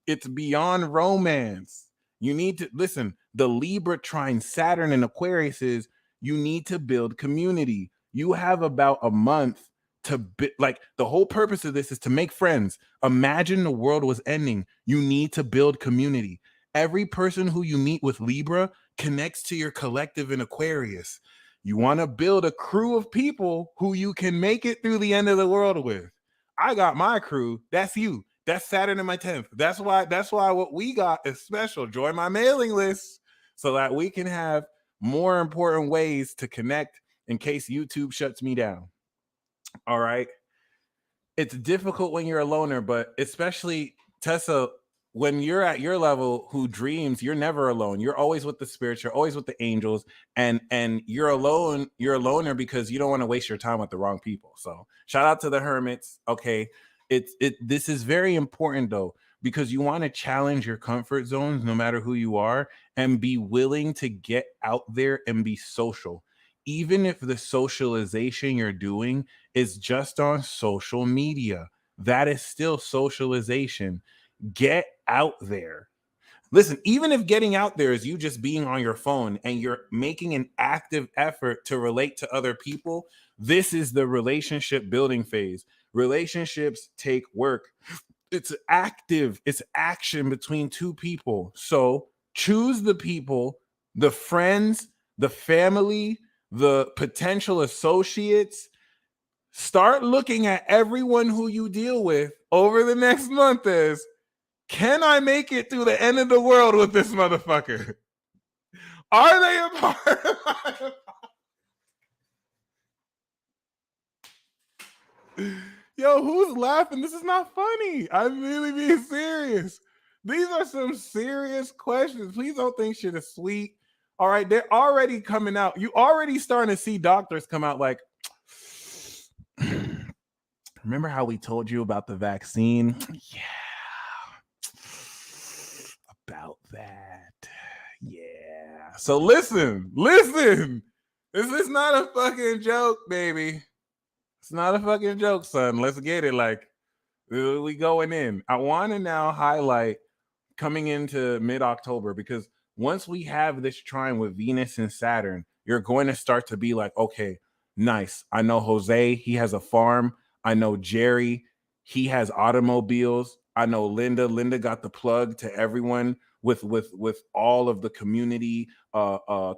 it's beyond romance. You need to listen. The Libra trine Saturn and Aquarius is You need to build community. You have about a month to like, the whole purpose of this is to make friends. Imagine the world was ending. You need to build community. Every person who you meet with Libra connects to your collective in Aquarius. You want to build a crew of people who you can make it through the end of the world with. I got my crew. That's you. That's Saturn in my 10th. That's why what we got is special. Join my mailing list so that we can have more important ways to connect in case YouTube shuts me down. All right. It's difficult when you're a loner, but especially Tessa, when you're at your level who dreams, you're never alone. You're always with the spirits, you're always with the angels, and you're alone, you're a loner because you don't want to waste your time with the wrong people. So shout out to the hermits. Okay. This is very important though, because you want to challenge your comfort zones no matter who you are, and be willing to get out there and be social. Even if the socialization you're doing is just on social media, that is still socialization. Get out there. Listen, even if getting out there is you just being on your phone and you're making an active effort to relate to other people, this is the relationship building phase. Relationships take work. It's active, it's action between two people. So choose the people, the friends, the family, the potential associates. Start looking at everyone who you deal with over the next month as, can I make it through the end of the world with this motherfucker? Are they a part of my... Yo, who's laughing? This is not funny. I'm really being serious. These are some serious questions. Please don't think shit is sweet. All right, they're already coming out. You already starting to see doctors come out like, remember how we told you about the vaccine? Yeah. About that. Yeah. So listen. This is not a fucking joke, baby. It's not a fucking joke, son. Let's get it. Like, we going in. I want to now highlight coming into mid-October, because once we have this trine with Venus and Saturn, you're going to start to be like, okay, nice. I know Jose, he has a farm. I know Jerry, he has automobiles. I know Linda got the plug to everyone with all of the community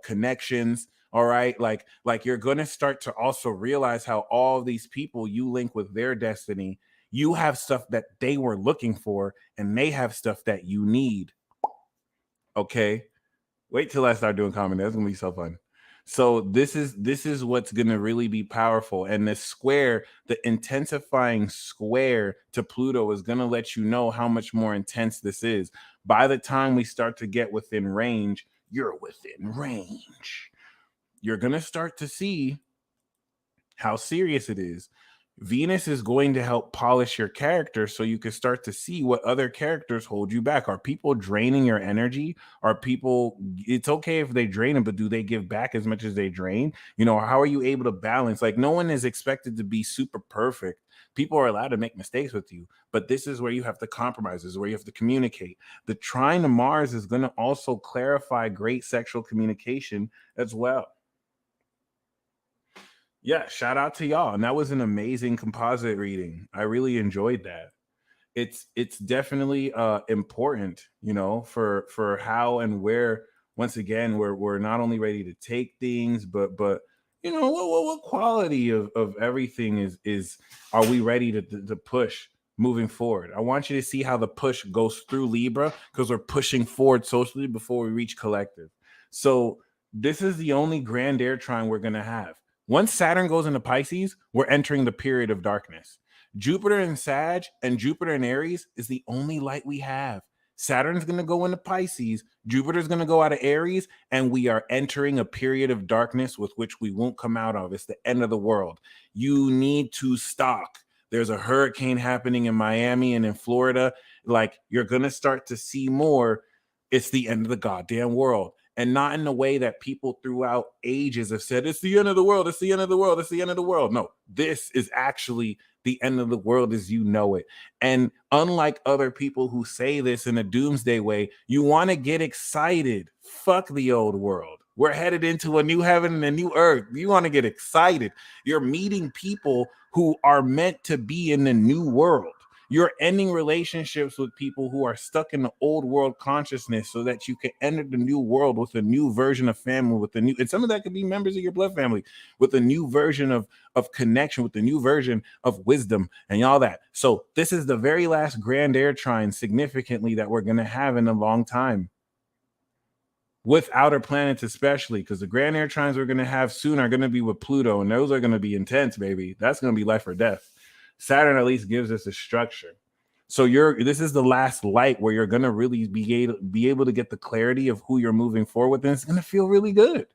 connections. All right, like you're going to start to also realize how all these people you link with their destiny, you have stuff that they were looking for and they have stuff that you need. Okay, wait till I start doing comedy. That's gonna be so fun. So this is what's gonna really be powerful. And the square, the intensifying square to Pluto, is gonna let you know how much more intense this is. By the time we start to get within range, you're within range. You're gonna start to see how serious it is. Venus is going to help polish your character so you can start to see what other characters hold you back. Are people draining your energy? Are people, it's okay if they drain it, but do they give back as much as they drain? You know, how are you able to balance? Like, no one is expected to be super perfect. People are allowed to make mistakes with you, but this is where you have to compromise. This is where you have to communicate. The trine to Mars is going to also clarify great sexual communication as well. Yeah, shout out to y'all. And that was an amazing composite reading. I really enjoyed that. It's definitely important, you know, for how and where, once again, we're not only ready to take things, but you know, what quality of everything is are we ready to push moving forward? I want you to see how the push goes through Libra, because we're pushing forward socially before we reach collective. So this is the only grand air trine we're gonna have. Once Saturn goes into Pisces, we're entering the period of darkness. Jupiter in Sag and Jupiter in Aries is the only light we have. Saturn's going to go into Pisces, Jupiter's going to go out of Aries, and we are entering a period of darkness with which we won't come out of. It's the end of the world. You need to stock. There's a hurricane happening in Miami and in Florida. Like, you're going to start to see more. It's the end of the goddamn world. And not in the way that people throughout ages have said, it's the end of the world, it's the end of the world, it's the end of the world. No, this is actually the end of the world as you know it. And unlike other people who say this in a doomsday way, you want to get excited. Fuck the old world. We're headed into a new heaven and a new earth. You want to get excited. You're meeting people who are meant to be in the new world. You're ending relationships with people who are stuck in the old world consciousness so that you can enter the new world with a new version of family, with a new, and some of that could be members of your blood family, with a new version of connection, with the new version of wisdom and all that. So this is the very last grand air trine significantly that we're going to have in a long time, with outer planets especially, because the grand air trines we're going to have soon are going to be with Pluto, and those are going to be intense, baby. That's going to be life or death. Saturn at least gives us a structure. So this is the last light where you're going to really be able to get the clarity of who you're moving forward with, and it's going to feel really good.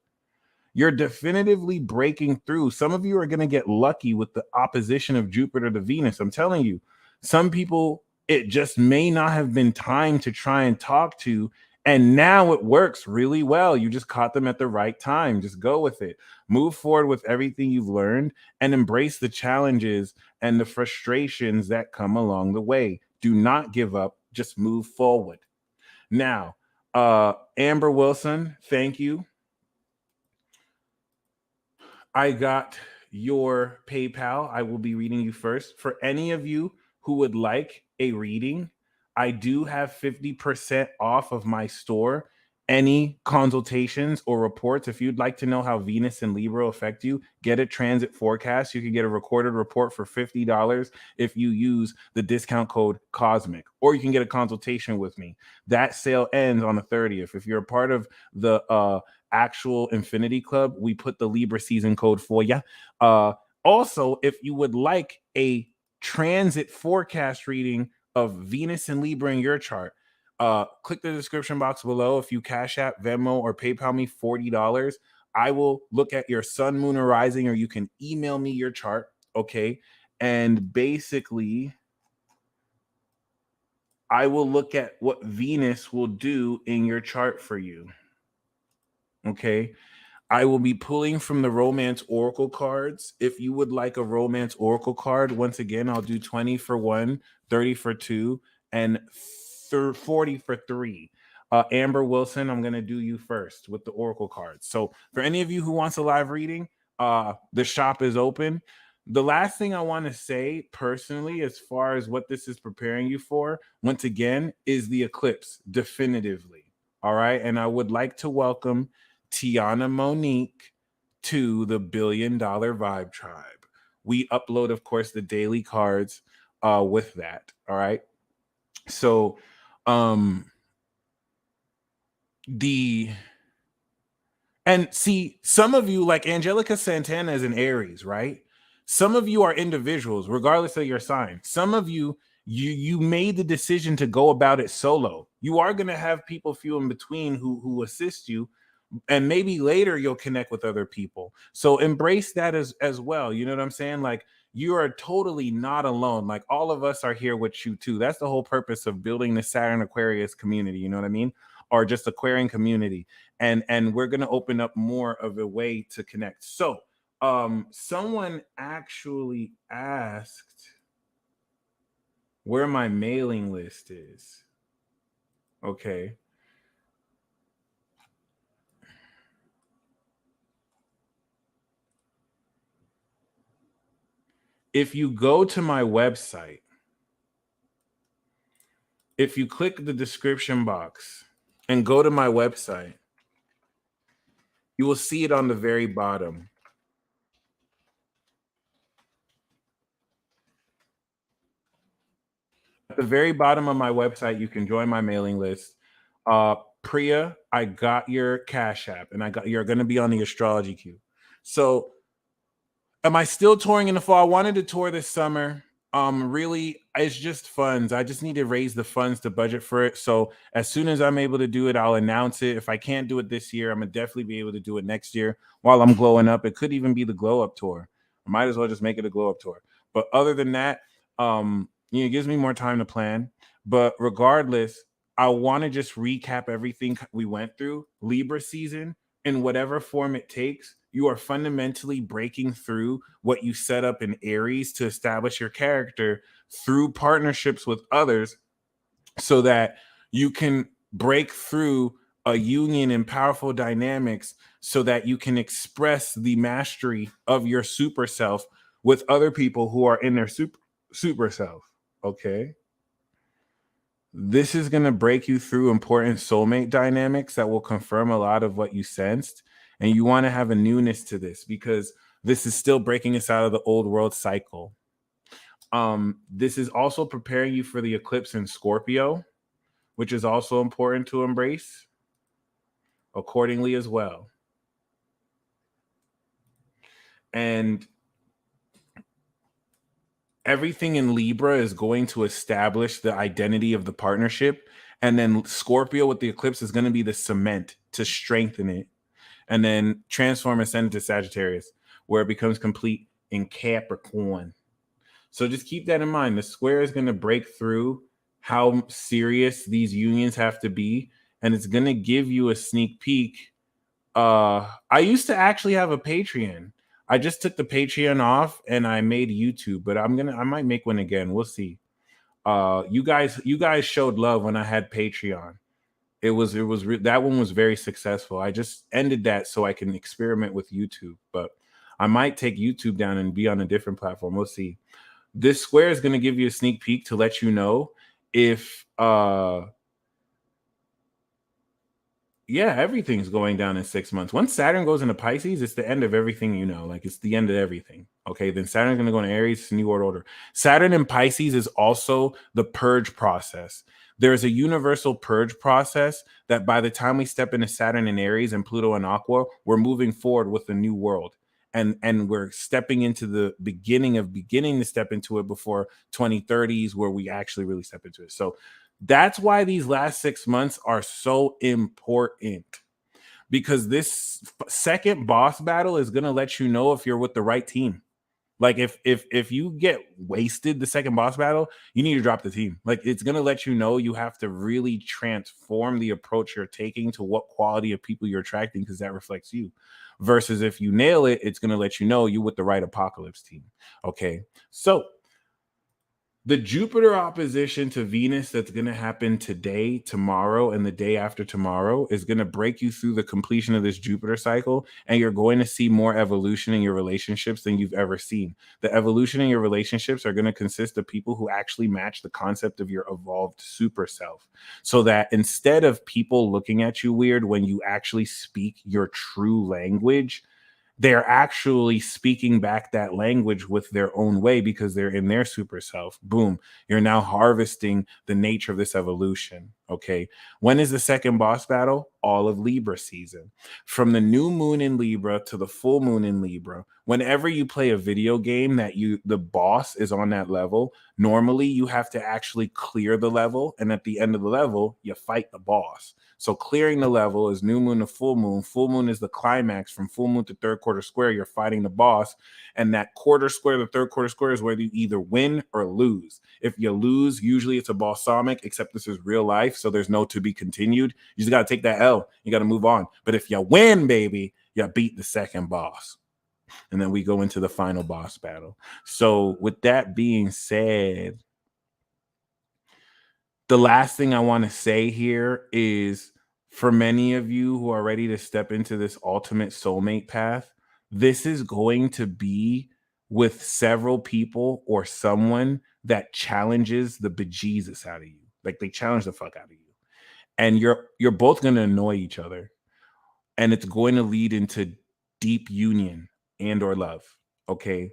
You're definitively breaking through. Some of you are going to get lucky with the opposition of Jupiter to Venus. I'm telling you, some people, it just may not have been time to try and talk to, and now it works really well. You just caught them at the right time. Just go with it. Move forward with everything you've learned and embrace the challenges and the frustrations that come along the way. Do not give up. Just move forward. Now, Amber Wilson, thank you. I got your PayPal. I will be reading you first. For any of you who would like a reading, I do have 50% off of my store. Any consultations or reports, if you'd like to know how Venus and Libra affect you, get a transit forecast. You can get a recorded report for $50 if you use the discount code COSMIC, or you can get a consultation with me. That sale ends on the 30th. If you're a part of the actual Infinity Club, we put the Libra season code for you. Also, if you would like a transit forecast reading of Venus and Libra in your chart, click the description box below. If you Cash App, Venmo, or PayPal me $40, I will look at your sun, moon, or rising, or you can email me your chart, okay? And basically, I will look at what Venus will do in your chart for you, okay? I will be pulling from the Romance Oracle cards. If you would like a Romance Oracle card, once again, I'll do 20 for 1, 30 for 2, and 40 for 3. Amber Wilson, I'm going to do you first with the Oracle cards. So for any of you who wants a live reading, the shop is open. The last thing I want to say personally, as far as what this is preparing you for, once again, is the eclipse, definitively. All right. And I would like to welcome Tiana Monique to the $1 Billion Vibe Tribe. We upload, of course, the daily cards with that. All right. So and see, some of you, like Angelica Santana, is an Aries, right? Some of you are individuals, regardless of your sign. Some of you made the decision to go about it solo. You are going to have people few in between who assist you, and maybe later you'll connect with other people. So embrace that as well. You know what I'm saying? Like, you are totally not alone. Like, all of us are here with you too. That's the whole purpose of building the Saturn Aquarius community. You know what I mean? Or just Aquarian community. And we're going to open up more of a way to connect. So someone actually asked where my mailing list is. Okay. If you go to my website, if you click the description box and go to my website, you will see it on the very bottom. At the very bottom of my website, you can join my mailing list. Priya, I got your Cash App, and you're going to be on the astrology queue. So, am I still touring in the fall? I wanted to tour this summer. Really, it's just funds. I just need to raise the funds to budget for it. So as soon as I'm able to do it, I'll announce it. If I can't do it this year, I'm gonna definitely be able to do it next year while I'm glowing up. It could even be the glow up tour. I might as well just make it a glow up tour. But other than that, it gives me more time to plan. But regardless, I want to just recap everything we went through. Libra season, in whatever form it takes, you are fundamentally breaking through what you set up in Aries to establish your character through partnerships with others, so that you can break through a union and powerful dynamics so that you can express the mastery of your super self with other people who are in their super self. Okay. This is going to break you through important soulmate dynamics that will confirm a lot of what you sensed. And you want to have a newness to this because this is still breaking us out of the old world cycle. This is also preparing you for the eclipse in Scorpio, which is also important to embrace accordingly as well. And everything in Libra is going to establish the identity of the partnership. And then Scorpio with the eclipse is going to be the cement to strengthen it. And then transform ascend to Sagittarius, where it becomes complete in Capricorn. So just keep that in mind. The square is going to break through how serious these unions have to be. And it's going to give you a sneak peek. I used to actually have a Patreon. I just took the Patreon off and I made YouTube, but I might make one again. We'll see. You guys showed love when I had Patreon. That one was very successful. I just ended that so I can experiment with YouTube, but I might take YouTube down and be on a different platform. We'll see. This square is going to give you a sneak peek to let you know if everything's going down in 6 months. Once Saturn goes into Pisces, it's the end of everything, you know, like it's the end of everything. Okay, then Saturn's going to go into Aries, it's New World Order. Saturn in Pisces is also the purge process. There's a universal purge process that by the time we step into Saturn and Aries and Pluto and Aqua, we're moving forward with a new world. And we're stepping into the beginning to step into it before 2030s, where we actually really step into it. So that's why these last 6 months are so important, because this second boss battle is going to let you know if you're with the right team. Like if you get wasted the second boss battle, you need to drop the team. Like it's going to let you know you have to really transform the approach you're taking to what quality of people you're attracting, because that reflects you. Versus if you nail it, it's going to let you know you with the right apocalypse team. Okay. So the Jupiter opposition to Venus that's going to happen today, tomorrow, and the day after tomorrow is going to break you through the completion of this Jupiter cycle, and you're going to see more evolution in your relationships than you've ever seen. The evolution in your relationships are going to consist of people who actually match the concept of your evolved super self, so that instead of people looking at you weird when you actually speak your true language, they're actually speaking back that language with their own way because they're in their super self. Boom. You're now harvesting the nature of this evolution. Okay. When is the second boss battle? All of Libra season. From the new moon in Libra to the full moon in Libra, whenever you play a video game that the boss is on that level, normally you have to actually clear the level. And at the end of the level, you fight the boss. So clearing the level is new moon to full moon. Full moon is the climax. From full moon to third quarter square, you're fighting the boss. And that quarter square, the third quarter square, is where you either win or lose. If you lose, usually it's a balsamic, except this is real life, so there's no to be continued. You just got to take that L. You got to move on. But if you win, baby, you beat the second boss. And then we go into the final boss battle. So with that being said, the last thing I want to say here is, for many of you who are ready to step into this ultimate soulmate path, this is going to be with several people or someone that challenges the bejesus out of you. Like they challenge the fuck out of you. And you're both going to annoy each other. And it's going to lead into deep union and or love. Okay.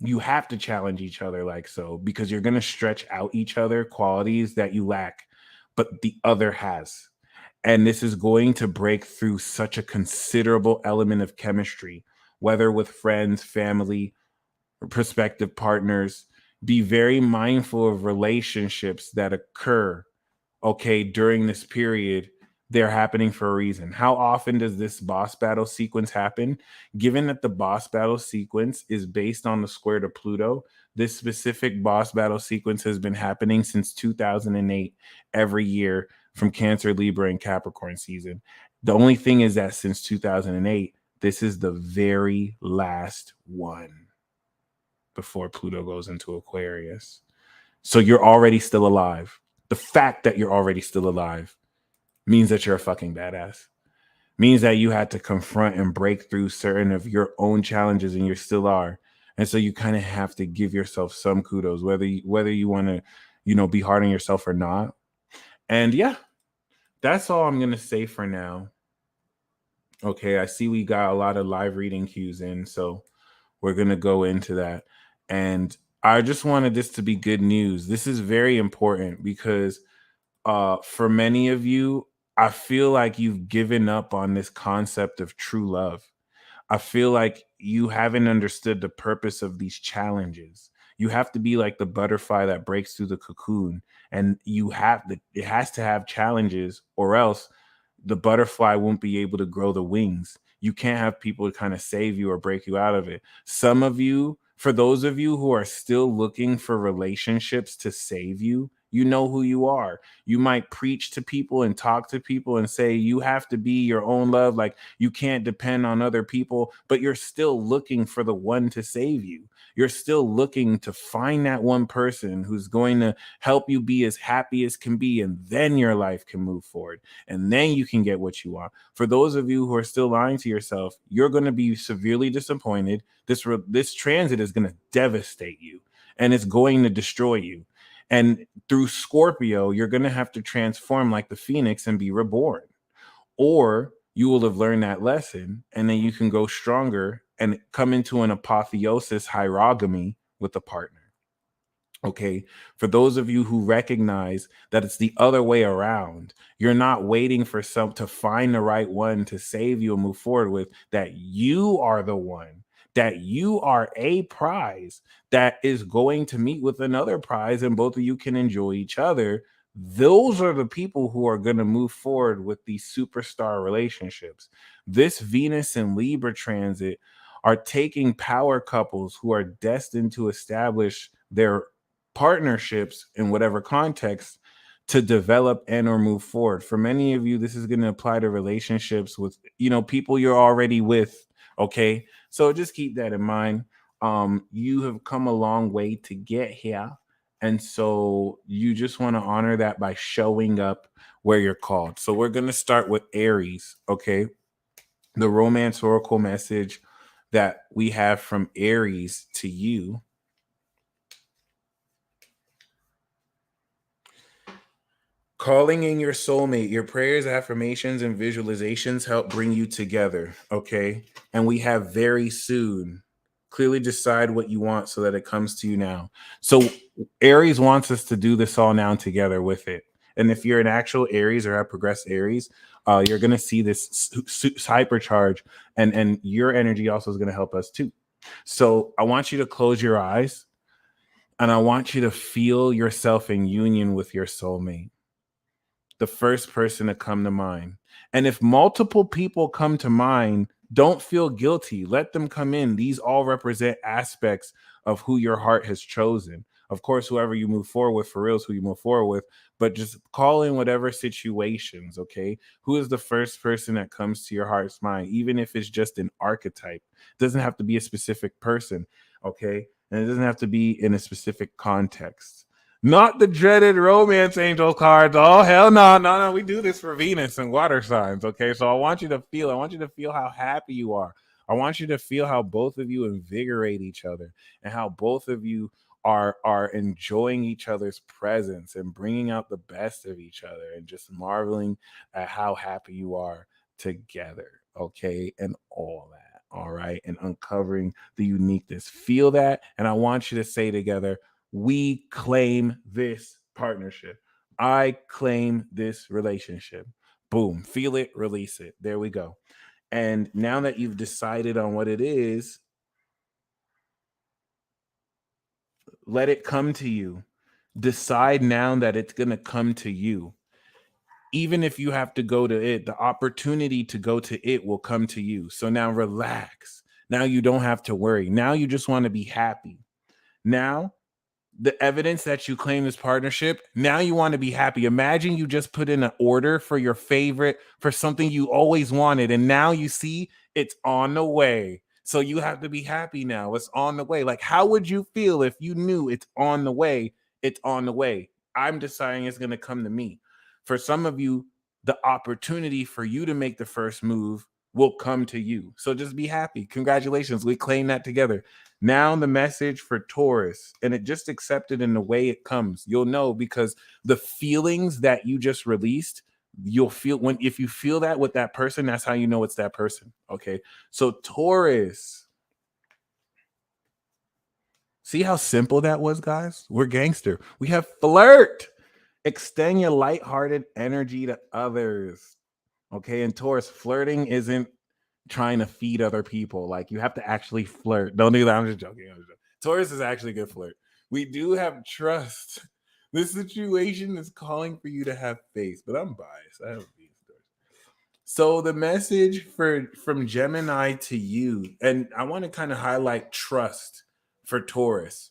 You have to challenge each other like so, because you're going to stretch out each other qualities that you lack, but the other has. And this is going to break through such a considerable element of chemistry, whether with friends, family, or prospective partners. Be very mindful of relationships that occur, okay, during this period. They're happening for a reason. How often does this boss battle sequence happen? Given that the boss battle sequence is based on the square to Pluto, this specific boss battle sequence has been happening since 2008 every year from Cancer, Libra, and Capricorn season. The only thing is that since 2008, this is the very last one before Pluto goes into Aquarius. So you're already still alive. The fact that you're already still alive means that you're a fucking badass. Means that you had to confront and break through certain of your own challenges, and you still are. And so you kind of have to give yourself some kudos, whether you want to, be hard on yourself or not. And yeah, that's all I'm gonna say for now. Okay, I see we got a lot of live reading cues in, so we're gonna go into that. And I just wanted this to be good news. This is very important because for many of you, I feel like you've given up on this concept of true love. I feel like you haven't understood the purpose of these challenges. You have to be like the butterfly that breaks through the cocoon, and it has to have challenges, or else the butterfly won't be able to grow the wings. You can't have people kind of save you or break you out of it. Some of you, for those of you who are still looking for relationships to save you, you know who you are. You might preach to people and talk to people and say you have to be your own love, like you can't depend on other people, but you're still looking for the one to save you. You're still looking to find that one person who's going to help you be as happy as can be, and then your life can move forward, and then you can get what you want. For those of you who are still lying to yourself, you're going to be severely disappointed. This transit is going to devastate you, and it's going to destroy you. And through Scorpio, you're going to have to transform like the phoenix and be reborn. Or you will have learned that lesson, and then you can go stronger and come into an apotheosis hierogamy with a partner. Okay. For those of you who recognize that it's the other way around, you're not waiting for some to find the right one to save you and move forward with, that you are the one, that you are a prize that is going to meet with another prize, and both of you can enjoy each other. Those are the people who are going to move forward with these superstar relationships. This Venus and Libra transit are taking power couples who are destined to establish their partnerships in whatever context to develop and or move forward. For many of you, this is going to apply to relationships with, people you're already with. Okay. So just keep that in mind. You have come a long way to get here. And so you just want to honor that by showing up where you're called. So we're going to start with Aries. Okay. The romance oracle message that we have from Aries to you: calling in your soulmate. Your prayers, affirmations, and visualizations help bring you together. Okay. And we have very soon. Clearly decide what you want so that it comes to you now. So Aries wants us to do this all now together with it. And if you're an actual Aries or have progressed Aries, you're going to see this hypercharge, and your energy also is going to help us too. So I want you to close your eyes, and I want you to feel yourself in union with your soulmate, the first person to come to mind. And if multiple people come to mind, don't feel guilty. Let them come in. These all represent aspects of who your heart has chosen. Of course, whoever you move forward with, for real, is who you move forward with, but just call in whatever situations, okay? Who is the first person that comes to your heart's mind, even if it's just an archetype? It doesn't have to be a specific person, okay? And it doesn't have to be in a specific context. Not the dreaded romance angel cards. Oh, hell no, no, no. We do this for Venus and water signs. Okay. So I want you to feel how happy you are. I want you to feel how both of you invigorate each other, and how both of you are enjoying each other's presence and bringing out the best of each other, and just marveling at how happy you are together. Okay. And all that. All right. And uncovering the uniqueness. Feel that. And I want you to say together, we claim this partnership. I claim this relationship. Boom. Feel it, release it. There we go. And now that you've decided on what it is, let it come to you. Decide now that it's going to come to you. Even if you have to go to it, the opportunity to go to it will come to you. So now relax. Now you don't have to worry. Now you just want to be happy. Now the evidence that you claim this partnership, now you want to be happy. Imagine you just put in an order for your favorite, for something you always wanted, and now you see it's on the way. So you have to be happy now. It's on the way. Like, how would you feel if you knew it's on the way? It's on the way. I'm deciding it's going to come to me. For some of you, the opportunity for you to make the first move will come to you. So just be happy. Congratulations. We claim that together. Now the message for Taurus, and it just accepted in the way it comes. You'll know because the feelings that you just released, you'll feel when if you feel that with that person, that's how you know it's that person. Okay. So Taurus, see how simple that was, guys? We're gangster. We have flirt. Extend your lighthearted energy to others. Okay. And Taurus, flirting isn't trying to feed other people. Like you have to actually flirt. Don't do that. I'm just joking. Taurus is actually a good flirt. We do have trust. This situation is calling for you to have faith, but I'm biased. I have faith. So the message from Gemini to you, and I want to kind of highlight trust for Taurus.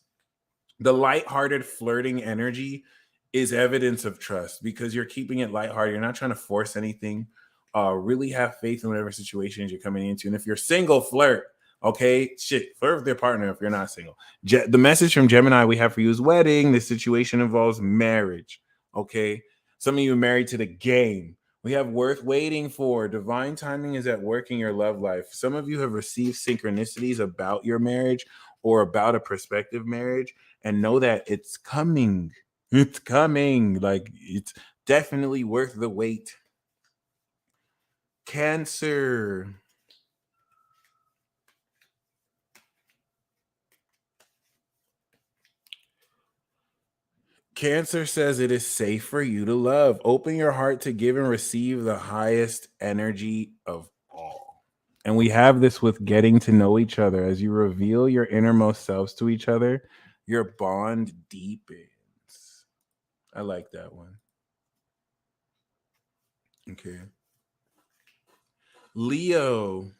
The lighthearted flirting energy is evidence of trust because you're keeping it lighthearted. You're not trying to force anything. Really have faith in whatever situations you're coming into. And if you're single, flirt. Okay, shit, flirt with your partner if you're not single. The message from Gemini we have for you is wedding. This situation involves marriage. Okay, some of you are married to the game. We have worth waiting for. Divine timing is at work in your love life. Some of you have received synchronicities about your marriage or about a prospective marriage, and know that it's coming. It's coming. Like it's definitely worth the wait. Cancer. Cancer says it is safe for you to love. Open your heart to give and receive the highest energy of all. And we have this with getting to know each other. As you reveal your innermost selves to each other, your bond deepens. I like that one. Okay. Leo.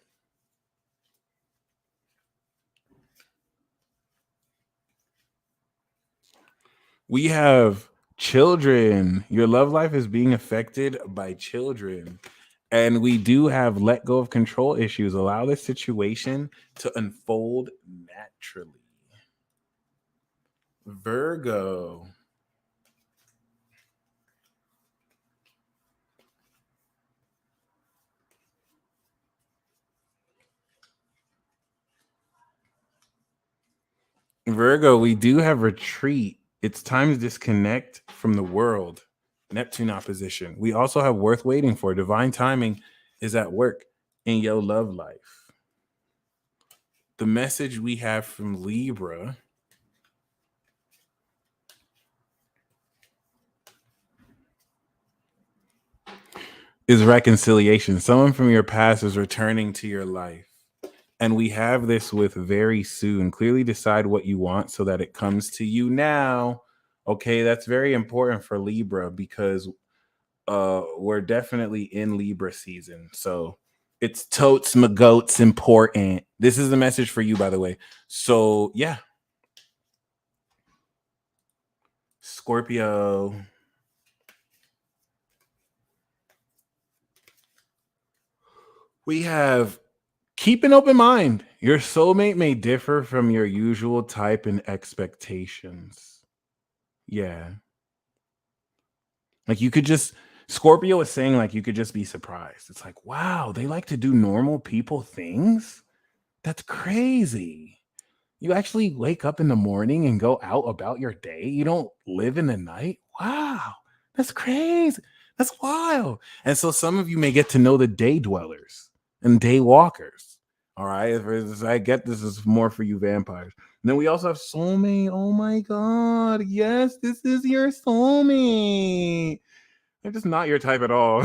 We have children. Your love life is being affected by children. And we do have let go of control issues. Allow this situation to unfold naturally. Virgo. Virgo, we do have retreat. It's time to disconnect from the world. Neptune opposition. We also have worth waiting for. Divine timing is at work in your love life. The message we have from Libra is reconciliation. Someone from your past is returning to your life. And we have this with very soon. Clearly decide what you want so that it comes to you now. Okay, that's very important for Libra because we're definitely in Libra season. So it's totes my goats important. This is the message for you, by the way. So yeah. Scorpio. We have keep an open mind. Your soulmate may differ from your usual type and expectations. Yeah. Like you could just Scorpio is saying like you could just be surprised. It's like, wow, they like to do normal people things? That's crazy. You actually wake up in the morning and go out about your day. You don't live in the night. Wow. That's crazy. That's wild. And so some of you may get to know the day dwellers and day walkers. All right. I get this is more for you vampires. And then we also have soulmate. Oh my God. Yes, this is your soulmate. They're just not your type at all.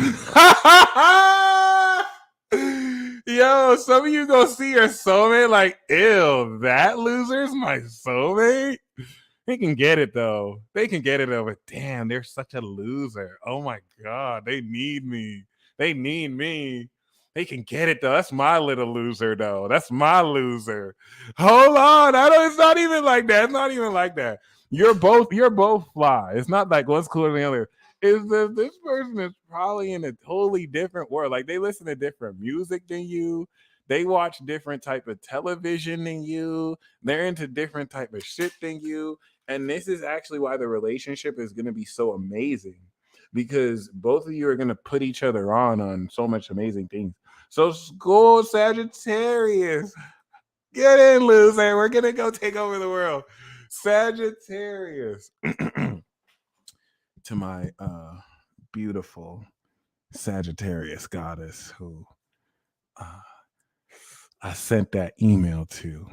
Yo, some of you go see your soulmate like, ew, that loser's my soulmate. They can get it though. They can get it though, but damn, they're such a loser. Oh my God, they need me. They need me. They can get it though. That's my little loser though. That's my loser. Hold on. I don't, it's not even like that. It's not even like that. You're both fly. It's not like one's cooler than the other. Is that this person is probably in a totally different world. Like they listen to different music than you. They watch different type of television than you. They're into different type of shit than you. And this is actually why the relationship is going to be so amazing because both of you are going to put each other on so much amazing things. So school Sagittarius, get in, loser. We're going to go take over the world. Sagittarius. To my beautiful Sagittarius goddess who I sent that email to.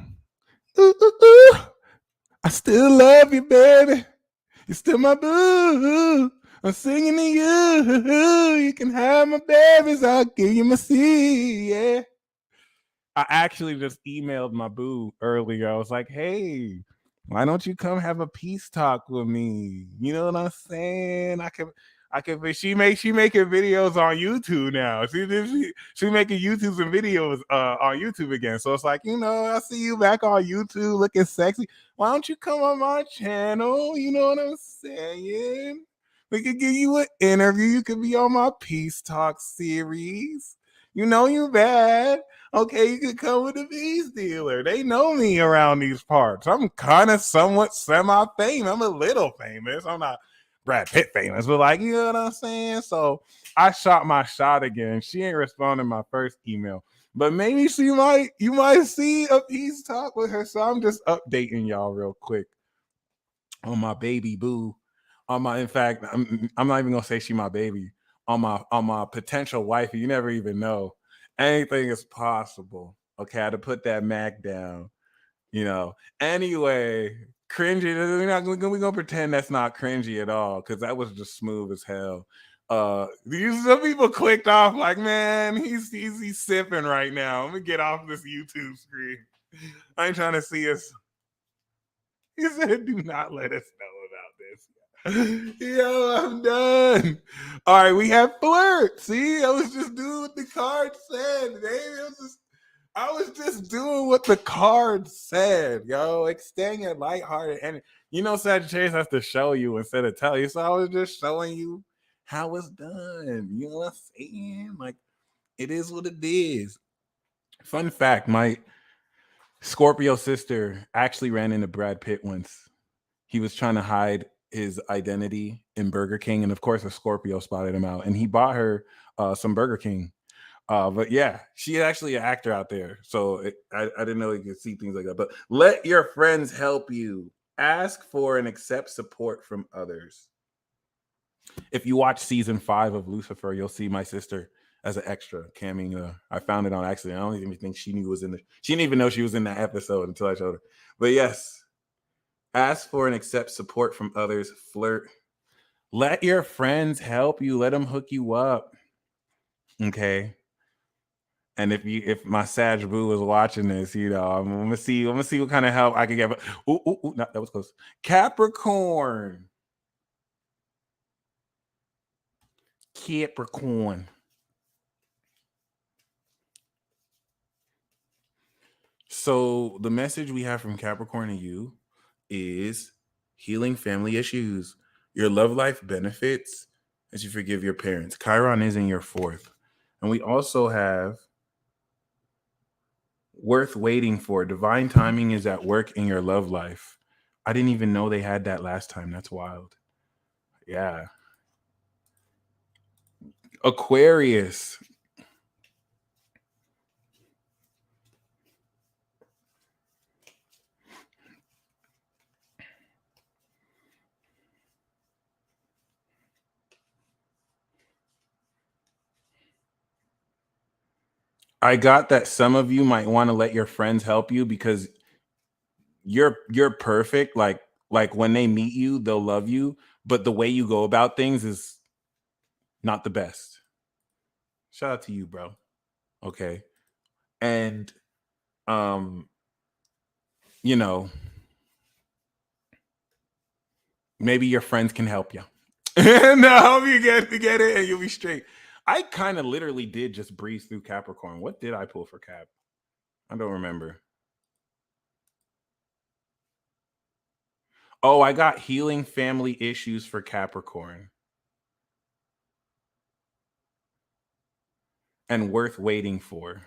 Ooh, ooh, ooh. I still love you, baby. You're still my boo. I'm singing to you. You can have my babies. I'll give you my seed. Yeah. I actually just emailed my boo earlier. I was like, hey, why don't you come have a peace talk with me? You know what I'm saying? But she making videos on YouTube now. She making YouTubes and videos on YouTube again. So it's like, I see you back on YouTube looking sexy. Why don't you come on my channel? You know what I'm saying? We could give you an interview. You could be on my peace talk series. You know you bad. Okay, you could come with a peace dealer. They know me around these parts. I'm kind of somewhat semi-famous. I'm a little famous. I'm not Brad Pitt famous, but like, you know what I'm saying? So I shot my shot again. She ain't responding my first email. But maybe you might see a peace talk with her. So I'm just updating y'all real quick on my baby boo. In fact, I'm not even gonna say she my baby. On my potential wife, you never even know. Anything is possible. Okay, I had to put that Mac down. Anyway, cringy. We're gonna pretend that's not cringy at all, because that was just smooth as hell. Some people clicked off like, man, he's sipping right now. Let me get off this YouTube screen. I ain't trying to see us. He said, do not let us know about this. Yo, I'm done. All right, we have flirt. See, I was just doing what the card said. I was just doing what the card said, yo. Like, staying at lighthearted. And Sagittarius has to show you instead of tell you. So I was just showing you how it's done. You know what I'm saying? Like, it is what it is. Fun fact, my Scorpio sister actually ran into Brad Pitt once. He was trying to hide his identity in Burger King, and of course a Scorpio spotted him out, and he bought her some Burger King. But yeah, she's actually an actor out there, so I didn't know you could see things like that. But let your friends help you. Ask for and accept support from others. If you watch season 5 of Lucifer, you'll see my sister as an extra camming. I found it on accident. I don't even think she knew it was in the. She didn't even know she was in that episode until I showed her. But yes, ask for and accept support from others. Flirt. Let your friends help you. Let them hook you up. Okay. And if my Sag Boo is watching this, I'm gonna see what kind of help I can get. But no, that was close. Capricorn. So the message we have from Capricorn to you is healing family issues. Your love life benefits as you forgive your parents. Chiron is in your 4th. And we also have worth waiting for. Divine timing is at work in your love life. I didn't even know they had that last time. That's wild. Yeah. Aquarius. I got that some of you might want to let your friends help you because you're perfect. Like when they meet you, they'll love you, but the way you go about things is not the best. Shout out to you, bro. Okay. And you know, maybe your friends can help you. No, you get it and you'll be straight. I kind of literally did just breeze through Capricorn. What did I pull for Cap? I don't remember. Oh, I got healing family issues for Capricorn. And worth waiting for.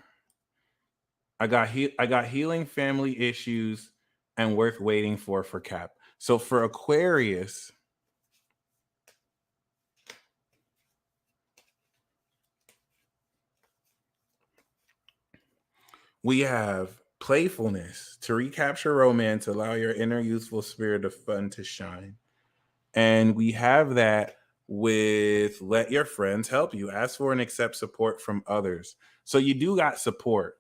I got healing family issues and worth waiting for Cap. So for Aquarius, We have playfulness to recapture romance, allow your inner youthful spirit of fun to shine. And we have that with let your friends help you. Ask for and accept support from others. So you do got support.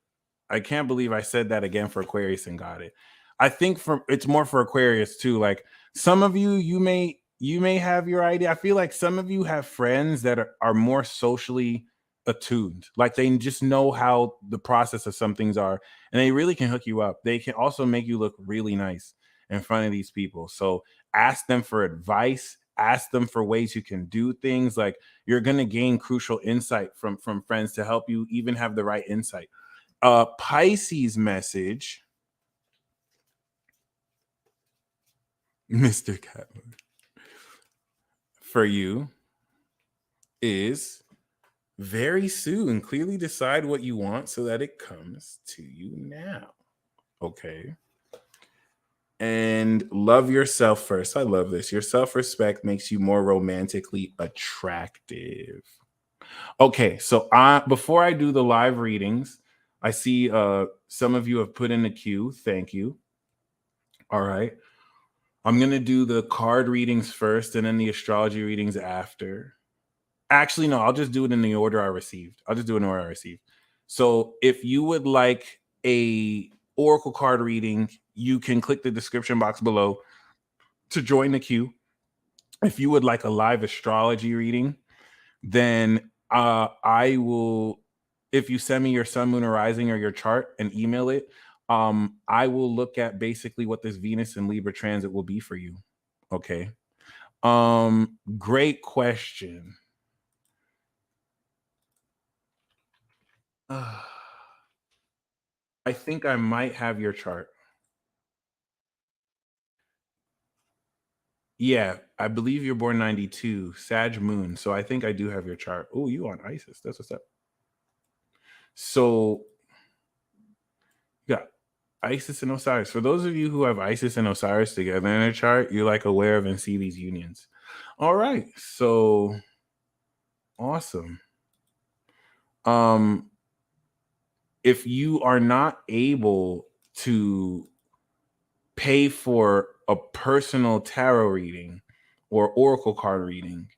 I can't believe I said that again for Aquarius and got it. I think for it's more for Aquarius too. Like some of you, you may have your idea. I feel like some of you have friends that are more socially attuned. Like they just know how the process of some things are, and they really can hook you up. They can also make you look really nice in front of these people. So ask them for advice, ask them for ways you can do things. Like you're going to gain crucial insight from friends to help you even have the right insight. Pisces message, Mr. Catwood, for you is very soon. Clearly decide what you want so that it comes to you now. Okay. And love yourself first. I love this. Your self-respect makes you more romantically attractive. Okay, so before I do the live readings, I see some of you have put in the queue. Thank you. All right. I'm going to do the card readings first and then the astrology readings after. Actually, no, I'll just do it in the order I received. I'll just do it in the order I received. So if you would like a oracle card reading, you can click the description box below to join the queue. If you would like a live astrology reading, then I will, if you send me your sun, moon, or rising or your chart and email it, I will look at basically what this Venus and Libra transit will be for you. Okay. Great question. I think I might have your chart. Yeah, I believe you're born 92, Sag moon. So I think I do have your chart. Oh, you on Isis. That's what's up. So yeah, Isis and Osiris. For those of you who have Isis and Osiris together in a chart, you're like aware of and see these unions. All right. So awesome. If you are not able to pay for a personal tarot reading or oracle card reading,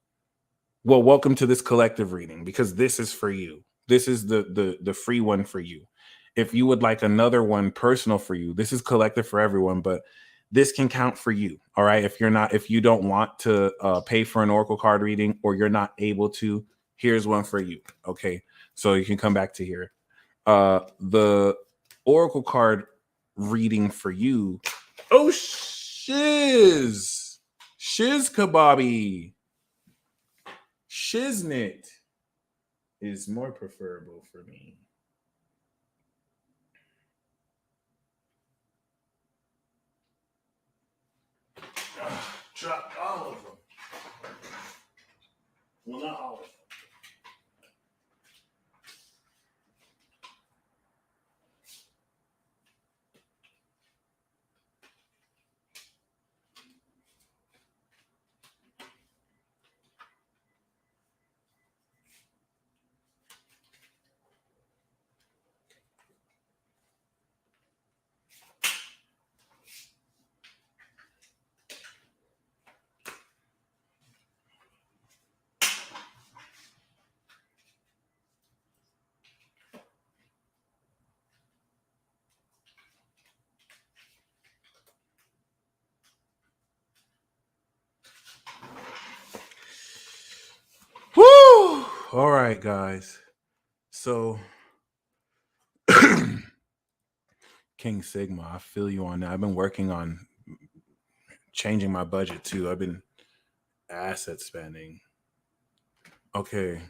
well, welcome to this collective reading because this is for you. This is the free one for you. If you would like another one personal for you, this is collective for everyone, but this can count for you. All right. If you don't want to pay for an oracle card reading or you're not able to, here's one for you. Okay. So you can come back to here. The oracle card reading for you. Oh, shiz kababi. Shiznit is more preferable for me. Dropped all of them. Well, not all of them. Woo! All right, guys. So, King Sigma, I feel you on that. I've been working on changing my budget too. I've been asset spending. Okay.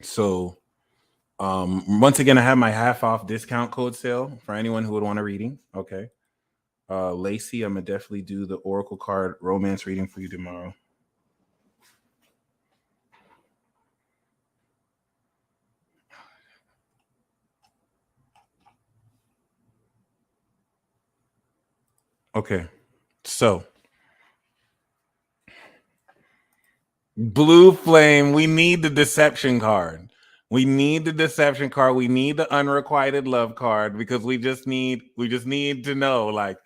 So, once again, I have my half off discount code sale for anyone who would want a reading. Okay. Lacey, I'm gonna definitely do the oracle card romance reading for you tomorrow. Okay. So, Blue Flame, we need the deception card. We need the deception card. We need the unrequited love card because we just need to know. Like,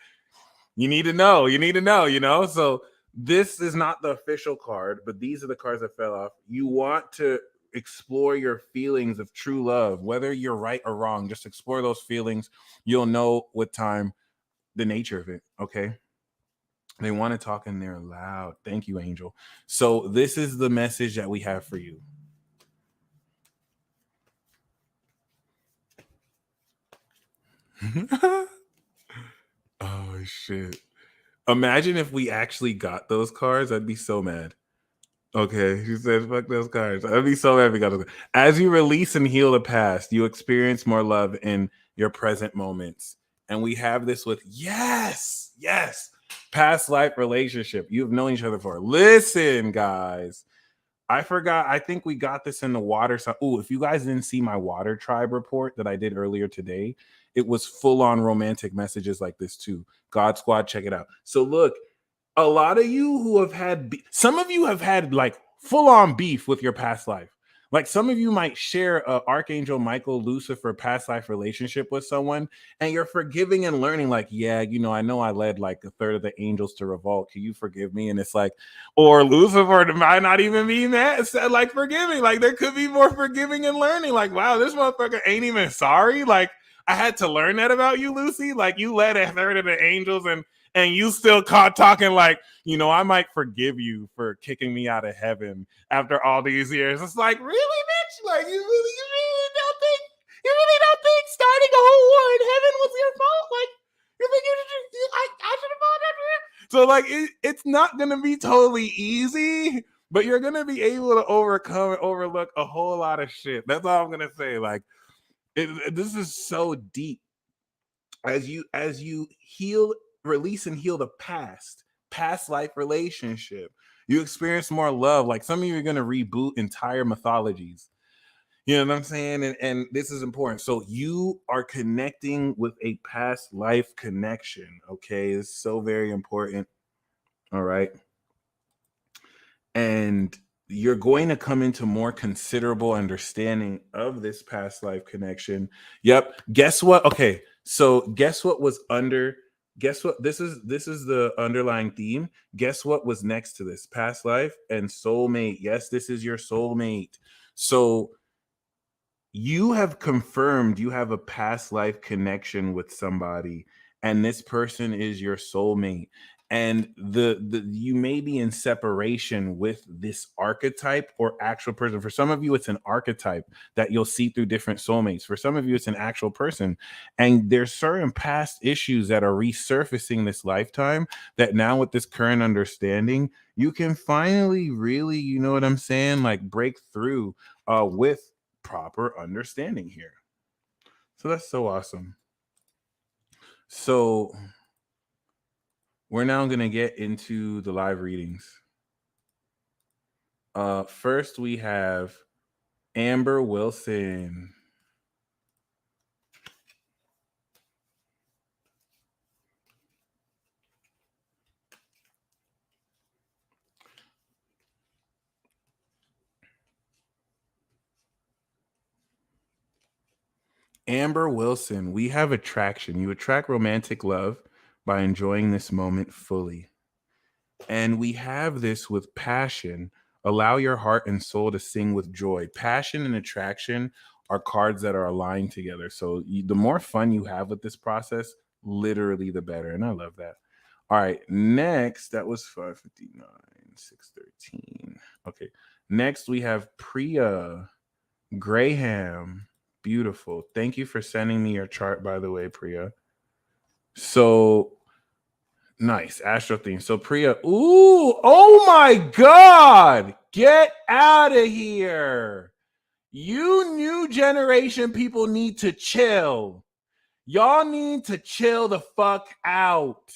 you need to know. You need to know, you know? So this is not the official card, but these are the cards that fell off. You want to explore your feelings of true love, whether you're right or wrong. Just explore those feelings. You'll know with time the nature of it. Okay. They want to talk in there loud. Thank you, Angel. So this is the message that we have for you. Oh shit. Imagine if we actually got those cards. I'd be so mad. Okay, she said, fuck those cards. I'd be so mad if we got those. As you release and heal the past, you experience more love in your present moments. And we have this with yes, past life relationship. You've known each other for. Listen, guys. I forgot. I think we got this in the water. So, if you guys didn't see my water tribe report that I did earlier today, it was full on romantic messages like this too. God Squad, check it out. So look, a lot of you who have had, some of you have had like full on beef with your past life. Like some of you might share a Archangel Michael Lucifer past life relationship with someone, and you're forgiving and learning. Like, yeah, I know I led like a third of the angels to revolt. Can you forgive me? And it's like, or Lucifer might not even be mad, like forgiving. Like there could be more forgiving and learning. Like, wow, this motherfucker ain't even sorry. Like I had to learn that about you, Lucy. Like you led a third of the angels, and you still caught talking like, I might forgive you for kicking me out of heaven after all these years. It's like, really, bitch? Like, you really don't think starting a whole war in heaven was your fault? Like, you think I should have fought after it? So, like, it's not going to be totally easy, but you're going to be able to overcome and overlook a whole lot of shit. That's all I'm going to say. Like, this is so deep. As you heal, release and heal the past life relationship, you experience more love. Like some of you are going to reboot entire mythologies, you know what I'm saying? And this is important. So you are connecting with a past life connection. Okay, it's so very important. All right. And you're going to come into more considerable understanding of this past life connection. Yep. Guess what? Okay. So guess what was under, guess what? This is the underlying theme. Guess what was next to this? Past life and soulmate. Yes, this is your soulmate. So you have confirmed you have a past life connection with somebody, and this person is your soulmate. And the you may be in separation with this archetype or actual person. For some of you, it's an archetype that you'll see through different soulmates. For some of you, it's an actual person. And there's certain past issues that are resurfacing this lifetime that now with this current understanding, you can finally really, you know what I'm saying, like break through with proper understanding here. So that's so awesome. So we're now going to get into the live readings. First we have Amber Wilson. Amber Wilson, we have attraction. You attract romantic love by enjoying this moment fully. And we have this with passion. Allow your heart and soul to sing with joy. Passion and attraction are cards that are aligned together. So the more fun you have with this process, literally the better. And I love that. All right. Next, that was 559, 613. Okay. Next, we have Priya Graham. Beautiful. Thank you for sending me your chart, by the way, Priya. So nice. Astro theme. So Priya, ooh, oh my God. Get out of here. You new generation people need to chill. Y'all need to chill the fuck out.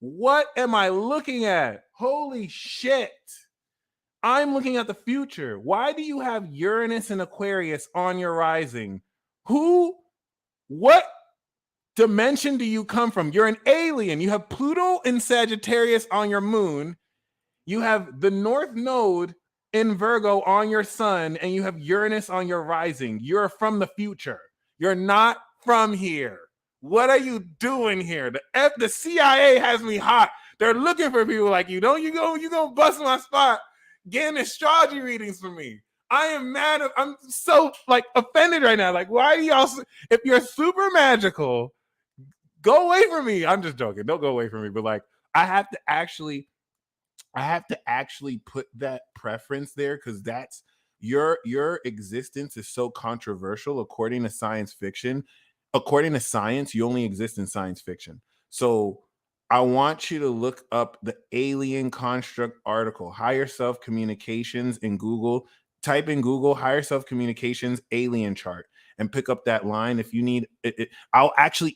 What am I looking at? Holy shit. I'm looking at the future. Why do you have Uranus and Aquarius on your rising? What dimension do you come from? You're an alien. You have Pluto and Sagittarius on your moon. You have the North Node in Virgo on your sun and you have Uranus on your rising, you're from the future. You're not from here. What are you doing here? The CIA has me hot. They're looking for people like you. Don't you go, you gonna bust my spot getting astrology readings from me. I am mad. I'm so like offended right now. Like, why do y'all, if you're super magical, go away from me. I'm just joking. Don't go away from me. But like, I have to actually put that preference there because that's your existence is so controversial according to science fiction. According to science, you only exist in science fiction. So I want you to look up the alien construct article, higher self communications in Google. Type in Google higher self communications alien chart and pick up that line. If you need it, I'll actually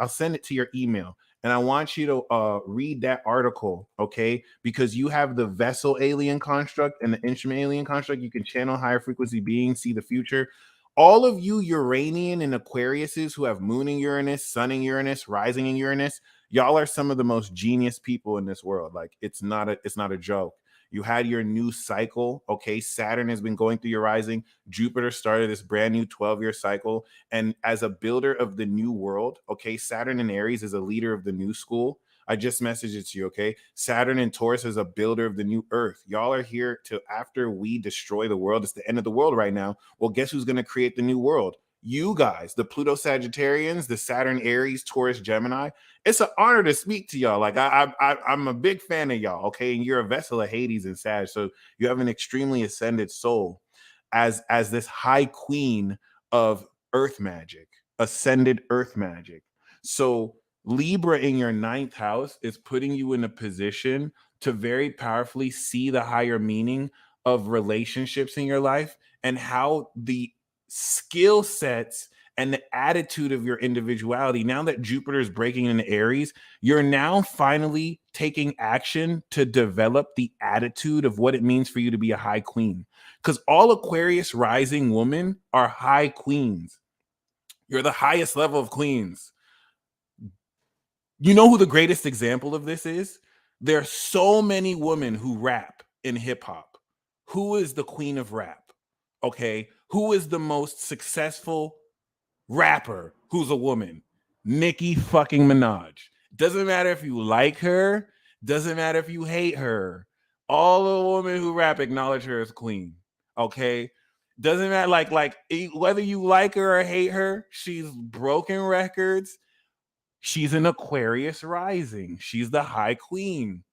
I'll send it to your email. And I want you to read that article, okay? Because you have the vessel alien construct and the instrument alien construct. You can channel higher frequency beings, see the future. All of you Uranian and Aquariuses who have moon in Uranus, sun in Uranus, rising in Uranus, y'all are some of the most genius people in this world. Like it's not a joke. You had your new cycle, okay? Saturn has been going through your rising. Jupiter started this brand new 12-year cycle. And as a builder of the new world, okay, Saturn in Aries is a leader of the new school. I just messaged it to you, okay? Saturn in Taurus is a builder of the new earth. Y'all are here to, after we destroy the world, it's the end of the world right now. Well, guess who's going to create the new world? You guys, the Pluto Sagittarians, the Saturn Aries, Taurus, Gemini. It's an honor to speak to y'all. Like I'm a big fan of y'all, okay? And you're a vessel of Hades and Sag, so you have an extremely ascended soul as this high queen of earth magic, ascended earth magic. So Libra in your ninth house is putting you in a position to very powerfully see the higher meaning of relationships in your life and how the skill sets and the attitude of your individuality. Now that Jupiter is breaking into Aries, you're now finally taking action to develop the attitude of what it means for you to be a high queen. Because all Aquarius rising women are high queens. You're the highest level of queens. You know who the greatest example of this is? There are so many women who rap in hip hop. Who is the queen of rap? Okay. Who is the most successful rapper who's a woman? Nicki fucking Minaj. Doesn't matter if you like her, doesn't matter if you hate her. All the women who rap acknowledge her as queen. Okay. Doesn't matter, like whether you like her or hate her, she's broken records. She's an Aquarius rising. She's the high queen.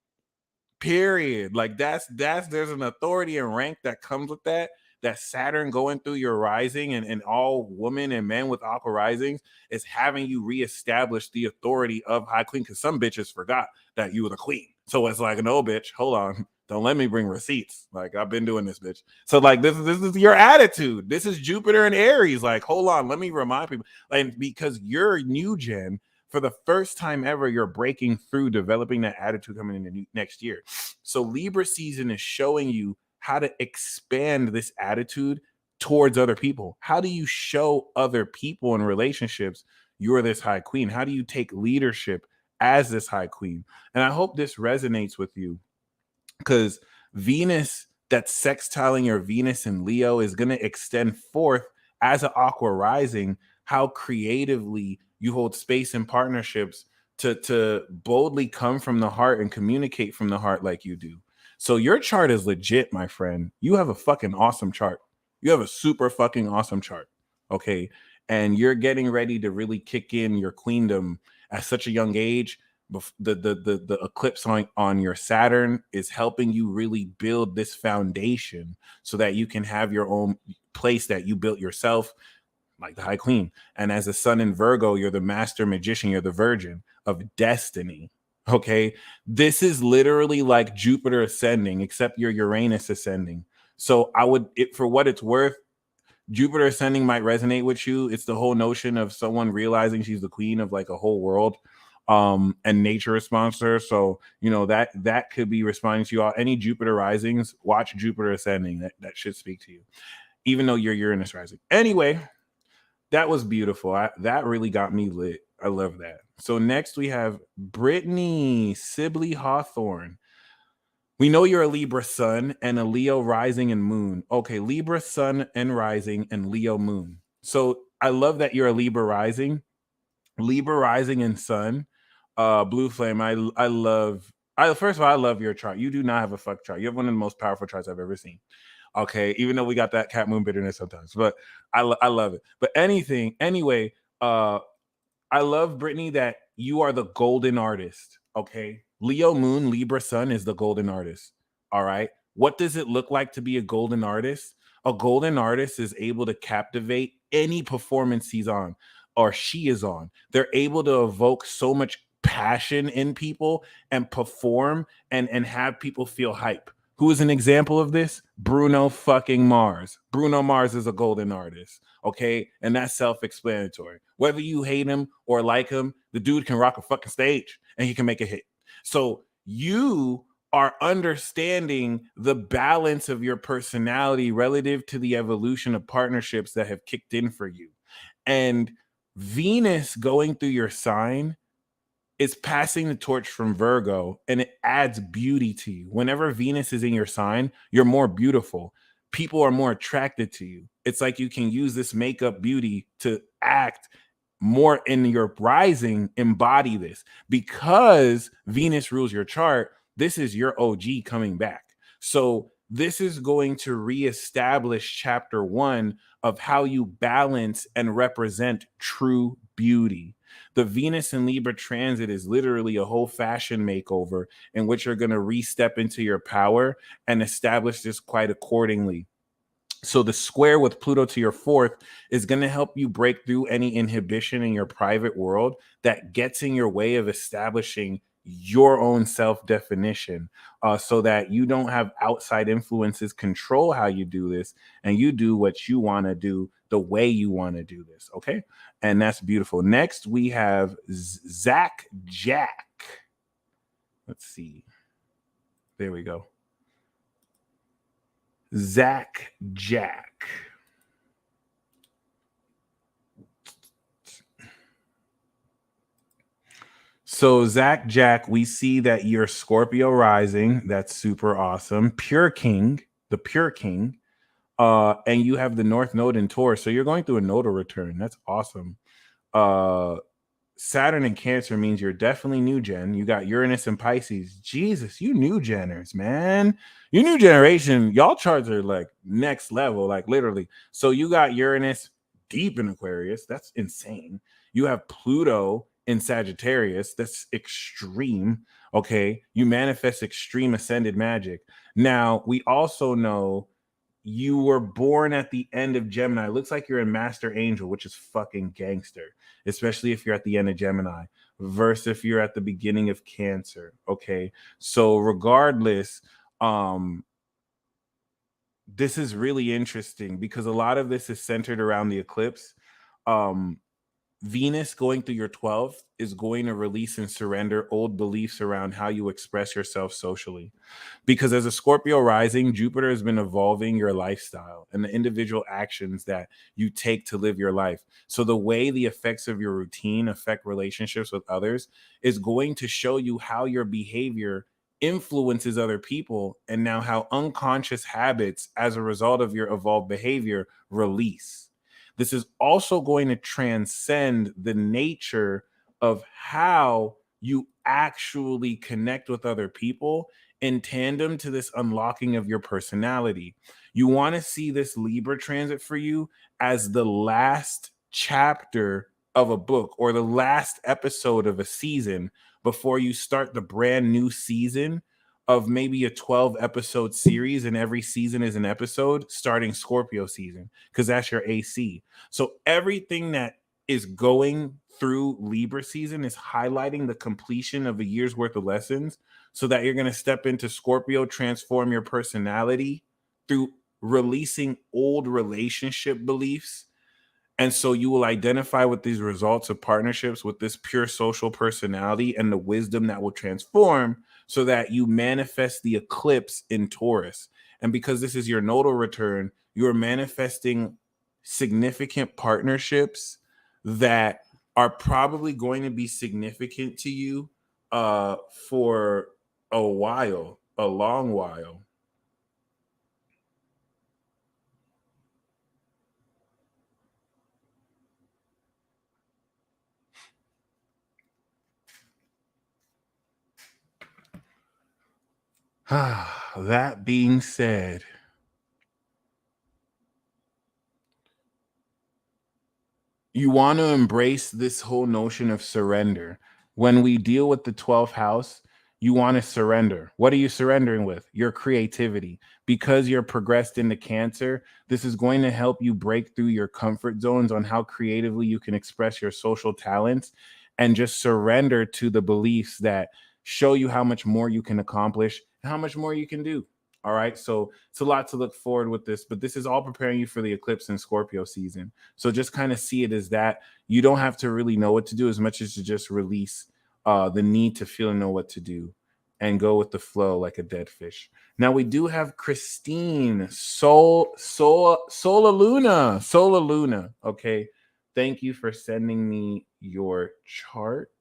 Period. Like that's there's an authority and rank that comes with that. That Saturn going through your rising and all women and men with aqua risings is having you reestablish the authority of high queen, because some bitches forgot that you were the queen. So it's like, no, bitch, hold on. Don't let me bring receipts. Like, I've been doing this, bitch. So like this is your attitude. This is Jupiter and Aries. Like, hold on, let me remind people. And because you're new gen, for the first time ever, you're breaking through, developing that attitude coming in the next year. So Libra season is showing you how to expand this attitude towards other people. How do you show other people in relationships you're this high queen? How do you take leadership as this high queen? And I hope this resonates with you, because Venus that's sextiling your Venus in Leo is going to extend forth as an aqua rising, how creatively you hold space in partnerships to boldly come from the heart and communicate from the heart like you do. So your chart is legit, my friend. You have a fucking awesome chart. You have a super fucking awesome chart. Okay. And you're getting ready to really kick in your queendom at such a young age. The eclipse on your Saturn is helping you really build this foundation so that you can have your own place that you built yourself, like the high queen. And as a sun in Virgo, you're the master magician, you're the virgin of destiny. Okay. This is literally like Jupiter ascending, except you're Uranus ascending. So for what it's worth, Jupiter ascending might resonate with you. It's the whole notion of someone realizing she's the queen of like a whole world, and nature responds to her. So, you know, that could be responding to you all. Any Jupiter risings, watch Jupiter ascending. That should speak to you, even though you're Uranus rising. Anyway, that was beautiful. That really got me lit. I love that. So next we have Brittany Sibley Hawthorne. We know you're a Libra sun and a Leo rising and moon. Okay, Libra sun and rising and Leo moon. So I love that you're a Libra rising. Libra rising and sun. Blue flame. I love I first of all, I love your chart. You do not have a fuck chart. You have one of the most powerful charts I've ever seen. Okay, even though we got that cat moon bitterness sometimes, but I love it. But anyway, I love, Brittany, that you are the golden artist. Okay. Leo moon, Libra sun is the golden artist. All right. What does it look like to be a golden artist? A golden artist is able to captivate any performance he's on or she is on. They're able to evoke so much passion in people and perform and have people feel hype. Who is an example of this? Bruno fucking Mars. Bruno Mars is a golden artist. Okay. And that's self explanatory. Whether you hate him or like him, the dude can rock a fucking stage and he can make a hit. So you are understanding the balance of your personality relative to the evolution of partnerships that have kicked in for you. And Venus going through your sign is passing the torch from Virgo, and it adds beauty to you. Whenever Venus is in your sign, you're more beautiful. People are more attracted to you. It's like you can use this makeup beauty to act more in your rising, embody this. Because Venus rules your chart, this is your OG coming back. So this is going to reestablish chapter 1 of how you balance and represent true beauty. The Venus and Libra transit is literally a whole fashion makeover in which you're going to re-step into your power and establish this quite accordingly. So the square with Pluto to your 4th is going to help you break through any inhibition in your private world that gets in your way of establishing your own self-definition, so that you don't have outside influences control how you do this, and you do what you want to do the way you want to do this. Okay. And that's beautiful. Next, we have Zach Jack. Let's see. There we go. Zach Jack. So Zach Jack, we see that you're Scorpio rising. That's super awesome. Pure King, the Pure King. And you have the North Node in Taurus. So you're going through a nodal return. That's awesome. Saturn in Cancer means you're definitely new gen. You got Uranus and Pisces. Jesus, you new geners, man. You new generation. Y'all charts are like next level, like literally. So you got Uranus deep in Aquarius. That's insane. You have Pluto in Sagittarius. That's extreme. Okay. You manifest extreme ascended magic. Now, we also know you were born at the end of Gemini. It looks like you're in Master Angel, which is fucking gangster, especially if you're at the end of Gemini versus if you're at the beginning of Cancer. Okay. So regardless, this is really interesting because a lot of this is centered around the eclipse. Venus going through your 12th is going to release and surrender old beliefs around how you express yourself socially. Because as a Scorpio rising, Jupiter has been evolving your lifestyle and the individual actions that you take to live your life. So the way the effects of your routine affect relationships with others is going to show you how your behavior influences other people, and now how unconscious habits as a result of your evolved behavior release. This is also going to transcend the nature of how you actually connect with other people in tandem to this unlocking of your personality. You want to see this Libra transit for you as the last chapter of a book or the last episode of a season before you start the brand new season of maybe a 12 episode series, and every season is an episode starting Scorpio season because that's your AC. So everything that is going through Libra season is highlighting the completion of a year's worth of lessons so that you're going to step into Scorpio, transform your personality through releasing old relationship beliefs. And so you will identify with these results of partnerships with this pure social personality and the wisdom that will transform so that you manifest the eclipse in Taurus. And because this is your nodal return, you're manifesting significant partnerships that are probably going to be significant to you for a while. a long while. That being said, you want to embrace this whole notion of surrender. When we deal with the 12th house, you want to surrender. What are you surrendering with? Your creativity. Because you're progressed into Cancer, this is going to help you break through your comfort zones on how creatively you can express your social talents and just surrender to the beliefs that show you how much more you can accomplish and how much more you can do. All right. So it's a lot to look forward with this, but this is all preparing you for the eclipse in Scorpio season. So just kind of see it as that. You don't have to really know what to do as much as to just release the need to feel and know what to do and go with the flow like a dead fish. Now we do have Christine Sola Luna. Okay. Thank you for sending me your chart.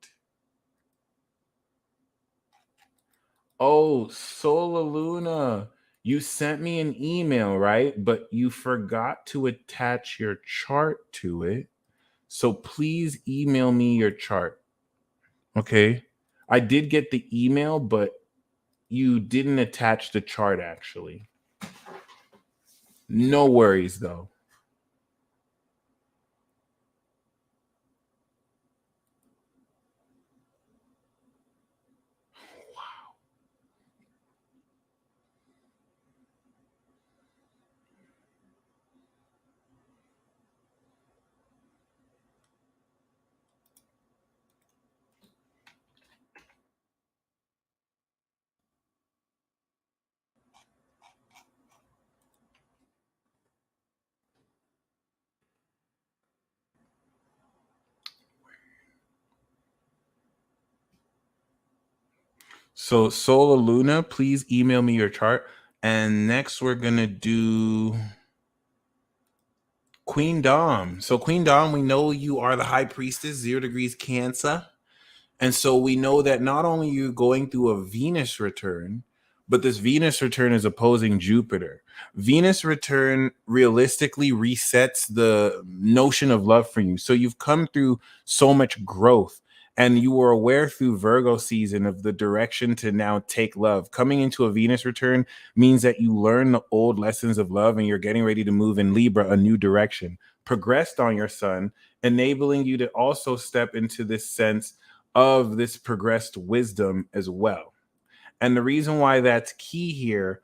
Oh, Sola Luna, you sent me an email, right? But you forgot to attach your chart to it. So please email me your chart. Okay. I did get the email, but you didn't attach the chart actually. No worries though. So Sola Luna, please email me your chart. And next we're gonna do Queen Dom. So Queen Dom, we know you are the high priestess, 0 degrees Cancer. And so we know that not only are you going through a Venus return, but this Venus return is opposing Jupiter. Venus return realistically resets the notion of love for you. So you've come through so much growth and you were aware through Virgo season of the direction to now take love. Coming into a Venus return means that you learn the old lessons of love and you're getting ready to move in Libra, a new direction. Progressed on your sun, enabling you to also step into this sense of this progressed wisdom as well. And the reason why that's key here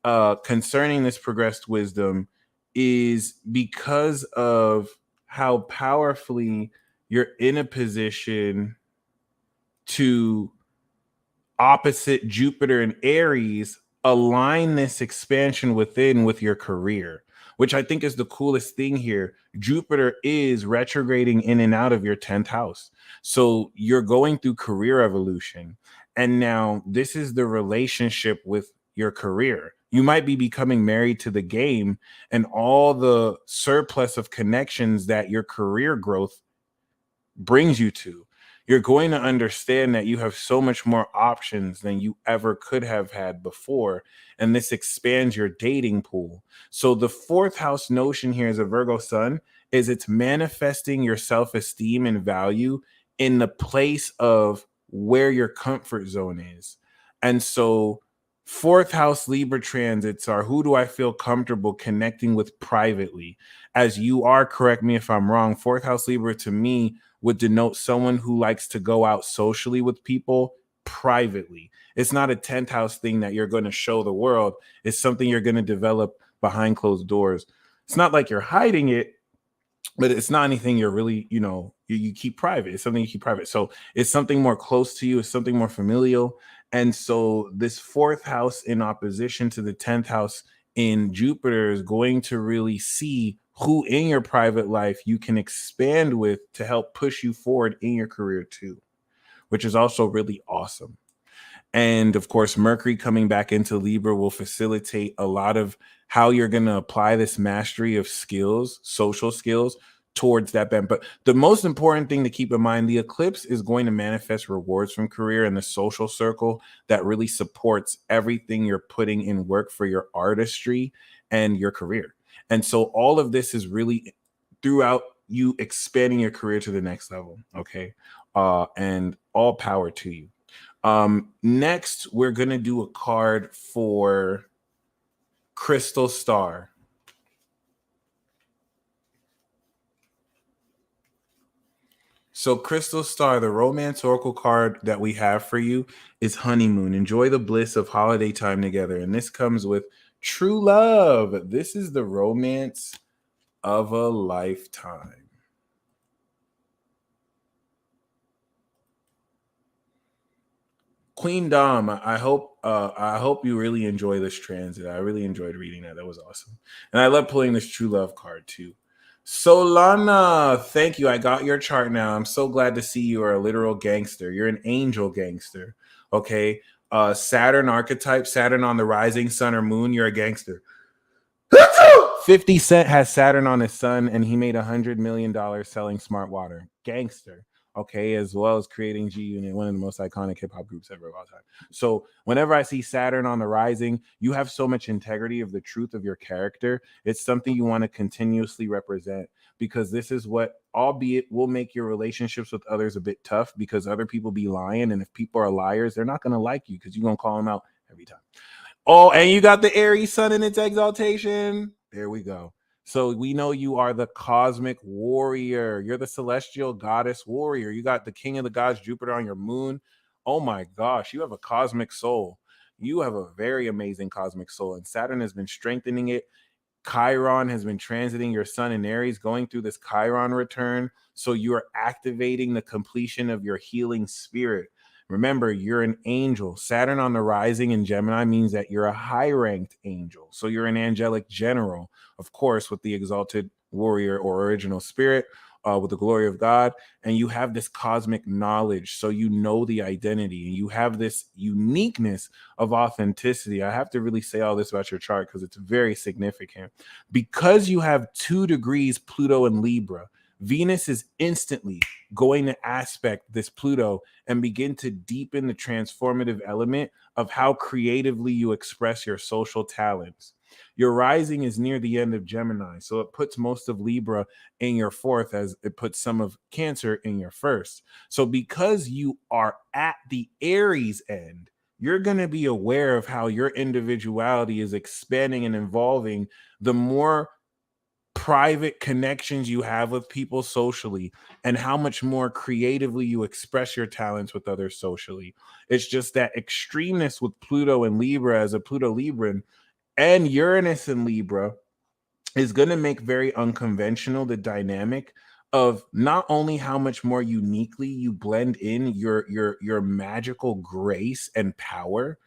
concerning this progressed wisdom is because of how powerfully you're in a position to opposite Jupiter and Aries align this expansion within with your career, which I think is the coolest thing here. Jupiter is retrograding in and out of your 10th house. So you're going through career evolution. And now this is the relationship with your career. You might be becoming married to the game and all the surplus of connections that your career growth brings you to. You're going to understand that you have so much more options than you ever could have had before. And this expands your dating pool. So the 4th house notion here as a Virgo sun is it's manifesting your self-esteem and value in the place of where your comfort zone is. And so 4th house Libra transits are who do I feel comfortable connecting with privately? As you are, correct me if I'm wrong, 4th house Libra to me would denote someone who likes to go out socially with people privately. It's not a 10th house thing that you're going to show the world. It's something you're going to develop behind closed doors. It's not like you're hiding it, but it's not anything you're really, you keep private. It's something you keep private. So it's something more close to you. It's something more familial. And so this 4th house in opposition to the 10th house in Jupiter is going to really see who in your private life you can expand with to help push you forward in your career too, which is also really awesome. And of course, Mercury coming back into Libra will facilitate a lot of how you're going to apply this mastery of skills, social skills, towards that bend. But the most important thing to keep in mind, the eclipse is going to manifest rewards from career in the social circle that really supports everything you're putting in work for your artistry and your career. And so all of this is really throughout you expanding your career to the next level. Okay. And all power to you. Next, we're going to do a card for Crystal Star. So, Crystal Star, the romance oracle card that we have for you is Honeymoon. Enjoy the bliss of holiday time together. And this comes with true love. This is the romance of a lifetime. Queen Dom, I hope you really enjoy this transit. I really enjoyed reading that. That was awesome. And I love pulling this true love card too. Solana, thank you. I got your chart now. I'm so glad to see you are a literal gangster. You're an angel gangster. Okay. Saturn archetype, Saturn on the rising sun or moon, you're a gangster. 50 Cent has Saturn on his sun and he made $100 million selling smart water. Gangster. Okay, as well as creating G Unit, one of the most iconic hip hop groups ever of all time. So, whenever I see Saturn on the rising, you have so much integrity of the truth of your character. It's something you want to continuously represent because this is what, albeit, will make your relationships with others a bit tough because other people be lying. And if people are liars, they're not going to like you because you're going to call them out every time. Oh, and you got the Aries sun in its exaltation. There we go. So we know you are the cosmic warrior. You're the celestial goddess warrior. You got the king of the gods, Jupiter, on your moon. Oh my gosh, you have a cosmic soul. You have a very amazing cosmic soul. And Saturn has been strengthening it. Chiron has been transiting your sun in Aries, going through this Chiron return. So you are activating the completion of your healing spirit. Remember, you're an angel. Saturn on the rising in Gemini means that you're a high ranked angel. So you're an angelic general, of course, with the exalted warrior or original spirit, with the glory of God. And you have this cosmic knowledge. So you know the identity and you have this uniqueness of authenticity. I have to really say all this about your chart because it's very significant. Because you have 2 degrees Pluto and Libra, Venus is instantly going to aspect this Pluto and begin to deepen the transformative element of how creatively you express your social talents. Your rising is near the end of Gemini, so it puts most of Libra in your 4th as it puts some of Cancer in your 1st. So because you are at the Aries end, you're going to be aware of how your individuality is expanding and evolving the more private connections you have with people socially and how much more creatively you express your talents with others socially. It's just that extremeness with Pluto and Libra as a Pluto Libran and Uranus and Libra is going to make very unconventional the dynamic of not only how much more uniquely you blend in your magical grace and power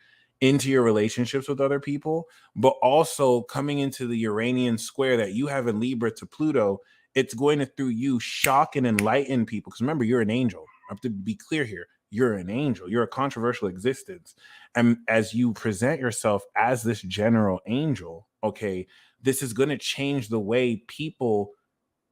into your relationships with other people, but also coming into the Uranian square that you have in Libra to Pluto, it's going to through you shock and enlighten people. Because remember, you're an angel. I have to be clear here. You're an angel. You're a controversial existence. And as you present yourself as this general angel, okay, this is going to change the way people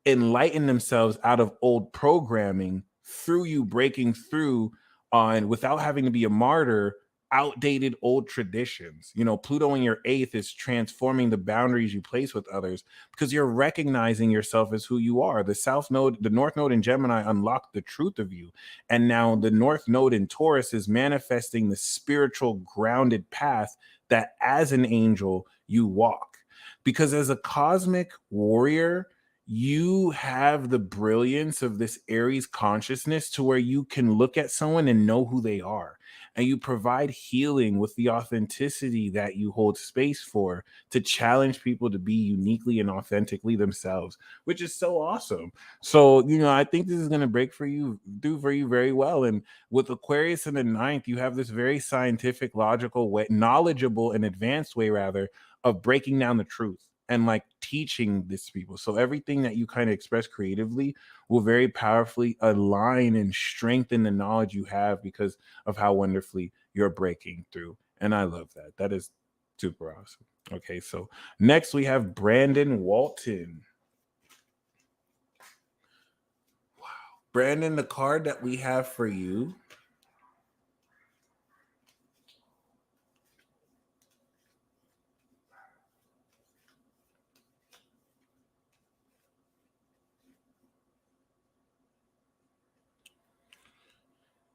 enlighten themselves out of old programming through you breaking through on without having to be a martyr outdated old traditions. You know, Pluto in your 8th is transforming the boundaries you place with others because you're recognizing yourself as who you are. The south node, the north node in Gemini unlocked the truth of you, and now the north node in Taurus is manifesting the spiritual grounded path that as an angel you walk. Because as a cosmic warrior, you have the brilliance of this Aries consciousness to where you can look at someone and know who they are. And you provide healing with the authenticity that you hold space for to challenge people to be uniquely and authentically themselves, which is so awesome. So, you know, I think this is going to do for you very well. And with Aquarius in the 9th, you have this very scientific, logical way, knowledgeable and advanced way, rather, of breaking down the truth and like teaching this to people. So everything that you kind of express creatively will very powerfully align and strengthen the knowledge you have because of how wonderfully you're breaking through. And I love that. That is super awesome. Okay, so next we have Brandon Walton. Brandon, the card that we have for you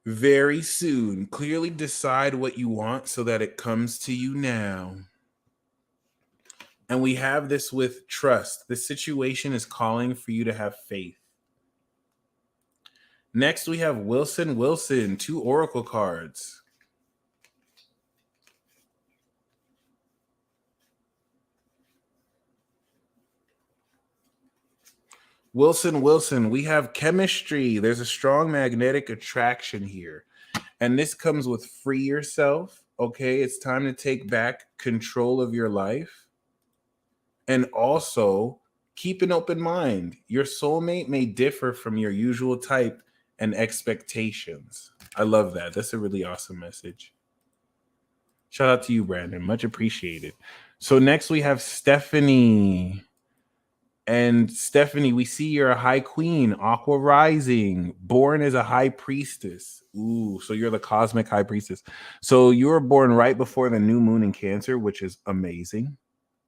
very soon. Clearly decide what you want so that it comes to you now. And we have this with trust. The situation is calling for you to have faith. Next, we have Wilson Wilson, 2 oracle cards. Wilson Wilson, we have chemistry. There's a strong magnetic attraction here. And this comes with free yourself. Okay, it's time to take back control of your life. And also keep an open mind. Your soulmate may differ from your usual type and expectations. I love that. That's a really awesome message. Shout out to you, Brandon. Much appreciated. So next we have Stephanie. And Stephanie, we see you're a high queen, aqua rising, born as a high priestess. Ooh, so you're the cosmic high priestess. So you were born right before the new moon in Cancer, which is amazing.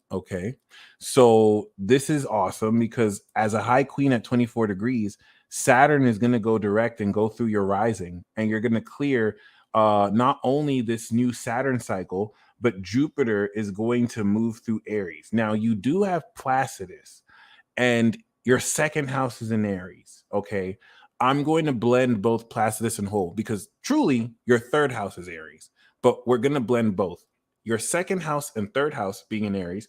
Okay. So this is awesome because as a high queen at 24 degrees, Saturn is going to go direct and go through your rising, and you're going to clear not only this new Saturn cycle, but Jupiter is going to move through Aries. Now, you do have Placidus, and your second house is in Aries. Okay. I'm going to blend both Placidus and Whole because truly your third house is Aries, but we're going to blend both. Your second house and third house being in Aries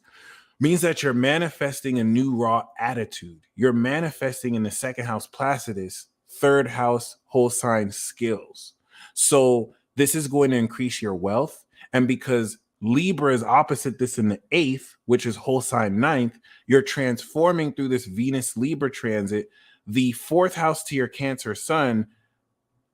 means that you're manifesting a new raw attitude. You're manifesting in the second house Placidus, third house whole sign skills. So this is going to increase your wealth. And because Libra is opposite this in the 8th, which is whole sign 9th, you're transforming through this Venus Libra transit, the 4th house to your Cancer sun,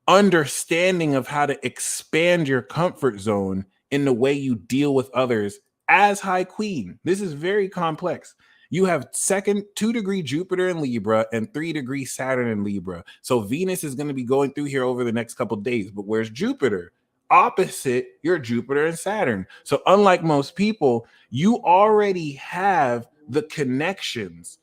understanding of how to expand your comfort zone in the way you deal with others as high queen. This is very complex. You have second 2-degree Jupiter in Libra and 3-degree Saturn in Libra. So Venus is going to be going through here over the next couple days. But where's Jupiter? Opposite your Jupiter and Saturn. So unlike most people, you already have the connections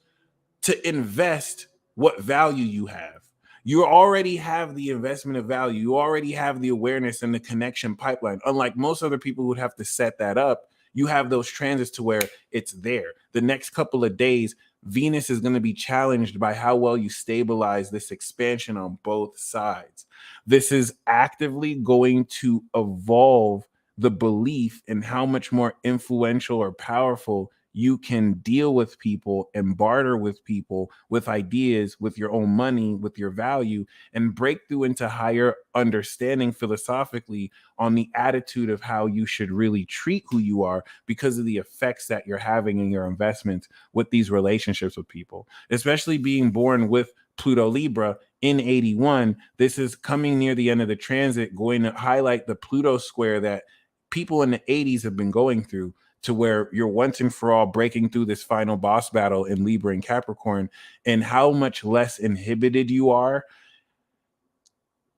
to invest what value you have. You already have the investment of value. You already have the awareness and the connection pipeline. Unlike most other people who would have to set that up, you have those transits to where it's there. The next couple of days, Venus is going to be challenged by how well you stabilize this expansion on both sides. This is actively going to evolve the belief in how much more influential or powerful you can deal with people and barter with people with ideas, with your own money, with your value, and break through into higher understanding philosophically on the attitude of how you should really treat who you are because of the effects that you're having in your investments with these relationships with people, especially being born with Pluto Libra in 81. This is coming near the end of the transit, going to highlight the Pluto square that people in the 80s have been going through, to where you're once and for all breaking through this final boss battle in Libra and Capricorn, and how much less inhibited you are,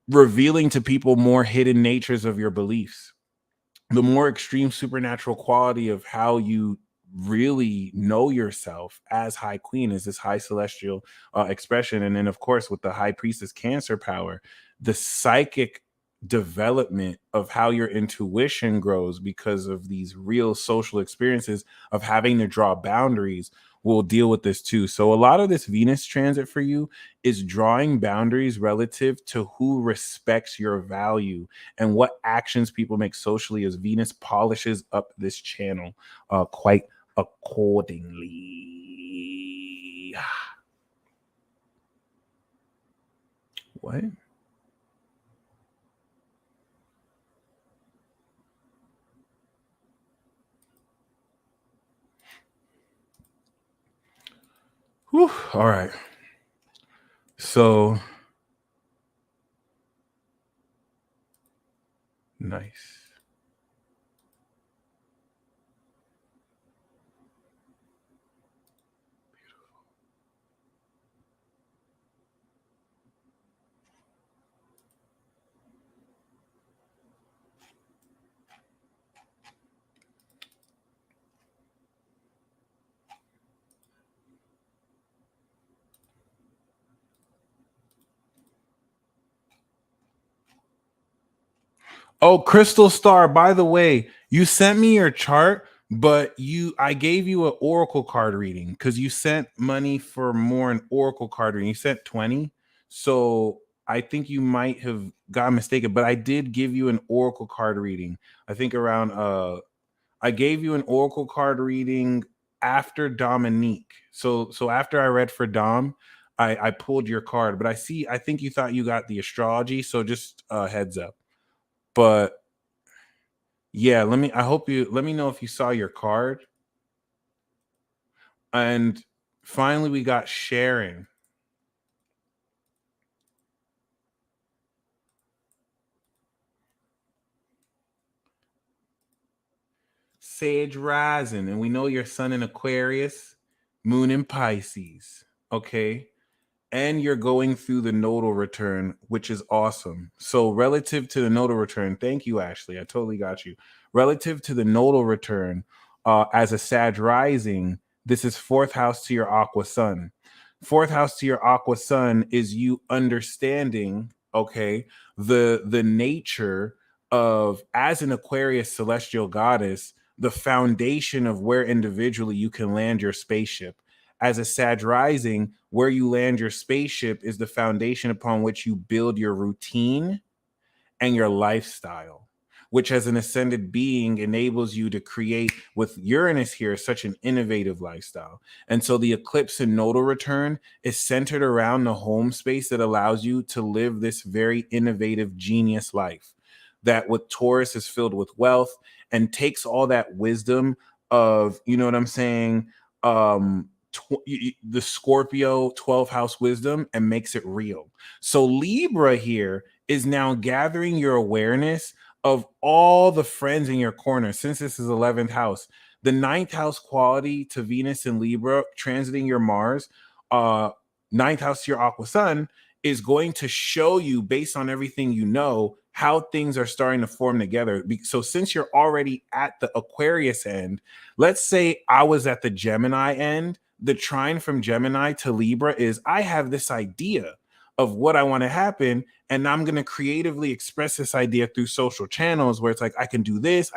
revealing to people more hidden natures of your beliefs, the more extreme supernatural quality of how you really know yourself as high queen is this high celestial expression. And then of course with the high priestess Cancer power, the psychic development of how your intuition grows because of these real social experiences of having to draw boundaries will deal with this too. So a lot of this Venus transit for you is drawing boundaries relative to who respects your value and what actions people make socially as Venus polishes up this channel quite accordingly. What? Whew. All right. So nice. Oh, Crystal Star, by the way, you sent me your chart, but I gave you an oracle card reading because you sent money for more an oracle card reading. You sent 20. So I think you might have got mistaken, but I did give you an oracle card reading. I think around I gave you an oracle card reading after Dominique. So after I read for Dom, I pulled your card, but I think you thought you got the astrology, so just heads up. But yeah, let me know if you saw your card. And finally we got Sharon. Sage rising, and we know your sun in Aquarius, moon in Pisces. Okay. And you're going through the nodal return, which is awesome. So, relative to the nodal return, thank you, Ashley. I totally got you. Relative to the nodal return, as a Sag rising, this is fourth house to your Aqua Sun. Fourth house to your Aqua Sun is you understanding, okay, the nature of, as an Aquarius celestial goddess, the foundation of where individually you can land your spaceship. As a Sag rising, where you land your spaceship is the foundation upon which you build your routine and your lifestyle, which as an ascended being enables you to create, with Uranus here, such an innovative lifestyle. And so the eclipse and nodal return is centered around the home space that allows you to live this very innovative genius life. That with Taurus is filled with wealth and takes all that wisdom of, you know what I'm saying? The Scorpio 12th house wisdom and makes it real. So Libra here is now gathering your awareness of all the friends in your corner. Since this is 11th house, the 9th house quality to Venus and Libra transiting your Mars, uh 9th house to your Aqua Sun, is going to show you, based on everything you know, how things are starting to form together. So since you're already at the Aquarius end, let's say I was at the Gemini end, the trine from Gemini to Libra is I have this idea of what I want to happen, and I'm going to creatively express this idea through social channels where it's like I can do this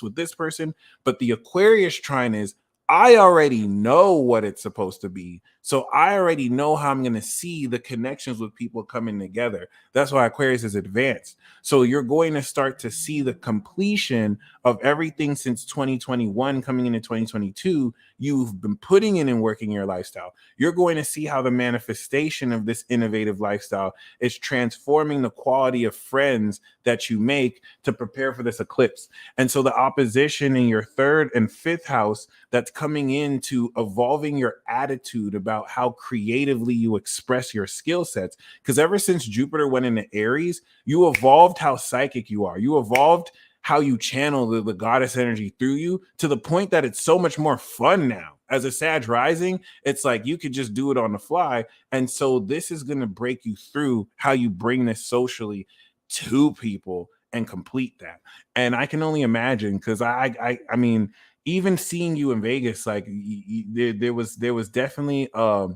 with this person. But the Aquarius trine is I already know what it's supposed to be. So I already know how I'm going to see the connections with people coming together. That's why Aquarius is advanced. So you're going to start to see the completion of everything since 2021 coming into 2022. You've been putting in and working your lifestyle. You're going to see how the manifestation of this innovative lifestyle is transforming the quality of friends that you make to prepare for this eclipse. And so the opposition in your third and fifth house that's coming into evolving your attitude about how creatively you express your skill sets. Because ever since Jupiter went into Aries, you evolved how psychic you are. You evolved how you channel the goddess energy through you to the point that it's so much more fun now. As a Sag rising, it's like you could just do it on the fly. And so this is going to break you through how you bring this socially to people and complete that. And I can only imagine, because I mean, even seeing you in Vegas, like there was definitely a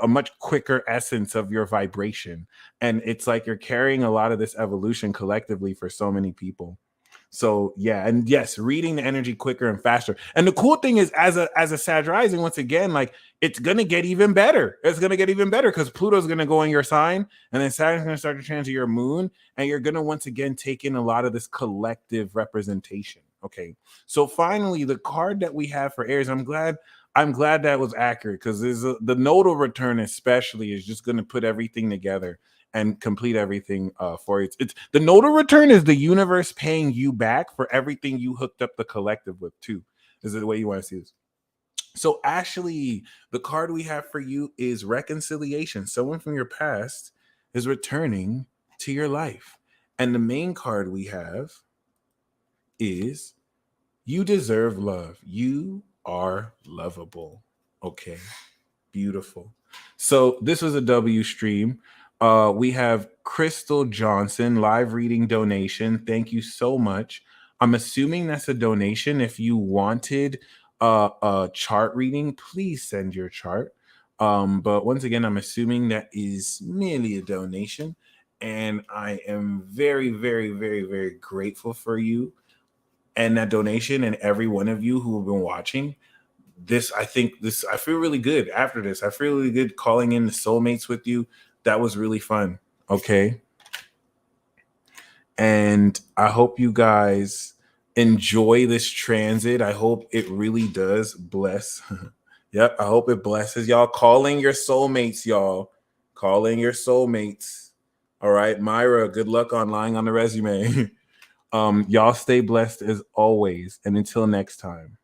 much quicker essence of your vibration, and it's like you're carrying a lot of this evolution collectively for so many people. So yeah, and yes, reading the energy quicker and faster. And the cool thing is, as a Sag rising, once again, like it's gonna get even better. It's gonna get even better because Pluto's gonna go in your sign, and then Saturn's gonna start to transit your moon, and you're gonna once again take in a lot of this collective representation. Okay, so finally, the card that we have for Aries, I'm glad that was accurate, because the nodal return especially is just going to put everything together and complete everything for you. It's the nodal return is the universe paying you back for everything you hooked up the collective with too. Is the way you want to see this. So Ashley, the card we have for you is reconciliation. Someone from your past is returning to your life. And the main card we have is you deserve love. You are lovable. Okay. Beautiful. So this was a W stream. We have Crystal Johnson, live reading donation. Thank you so much. I'm assuming that's a donation. If you wanted a chart reading, please send your chart. But once again, I'm assuming that is merely a donation. And I am very, very, very, very grateful for you and that donation and every one of you who have been watching. I feel really good after this. I feel really good calling in the soulmates with you. That was really fun. Okay. And I hope you guys enjoy this transit. I hope it really does bless. Yep. I hope it blesses y'all. Calling your soulmates, y'all. Calling your soulmates. All right. Myra, good luck on lying on the resume. Y'all stay blessed as always. And until next time.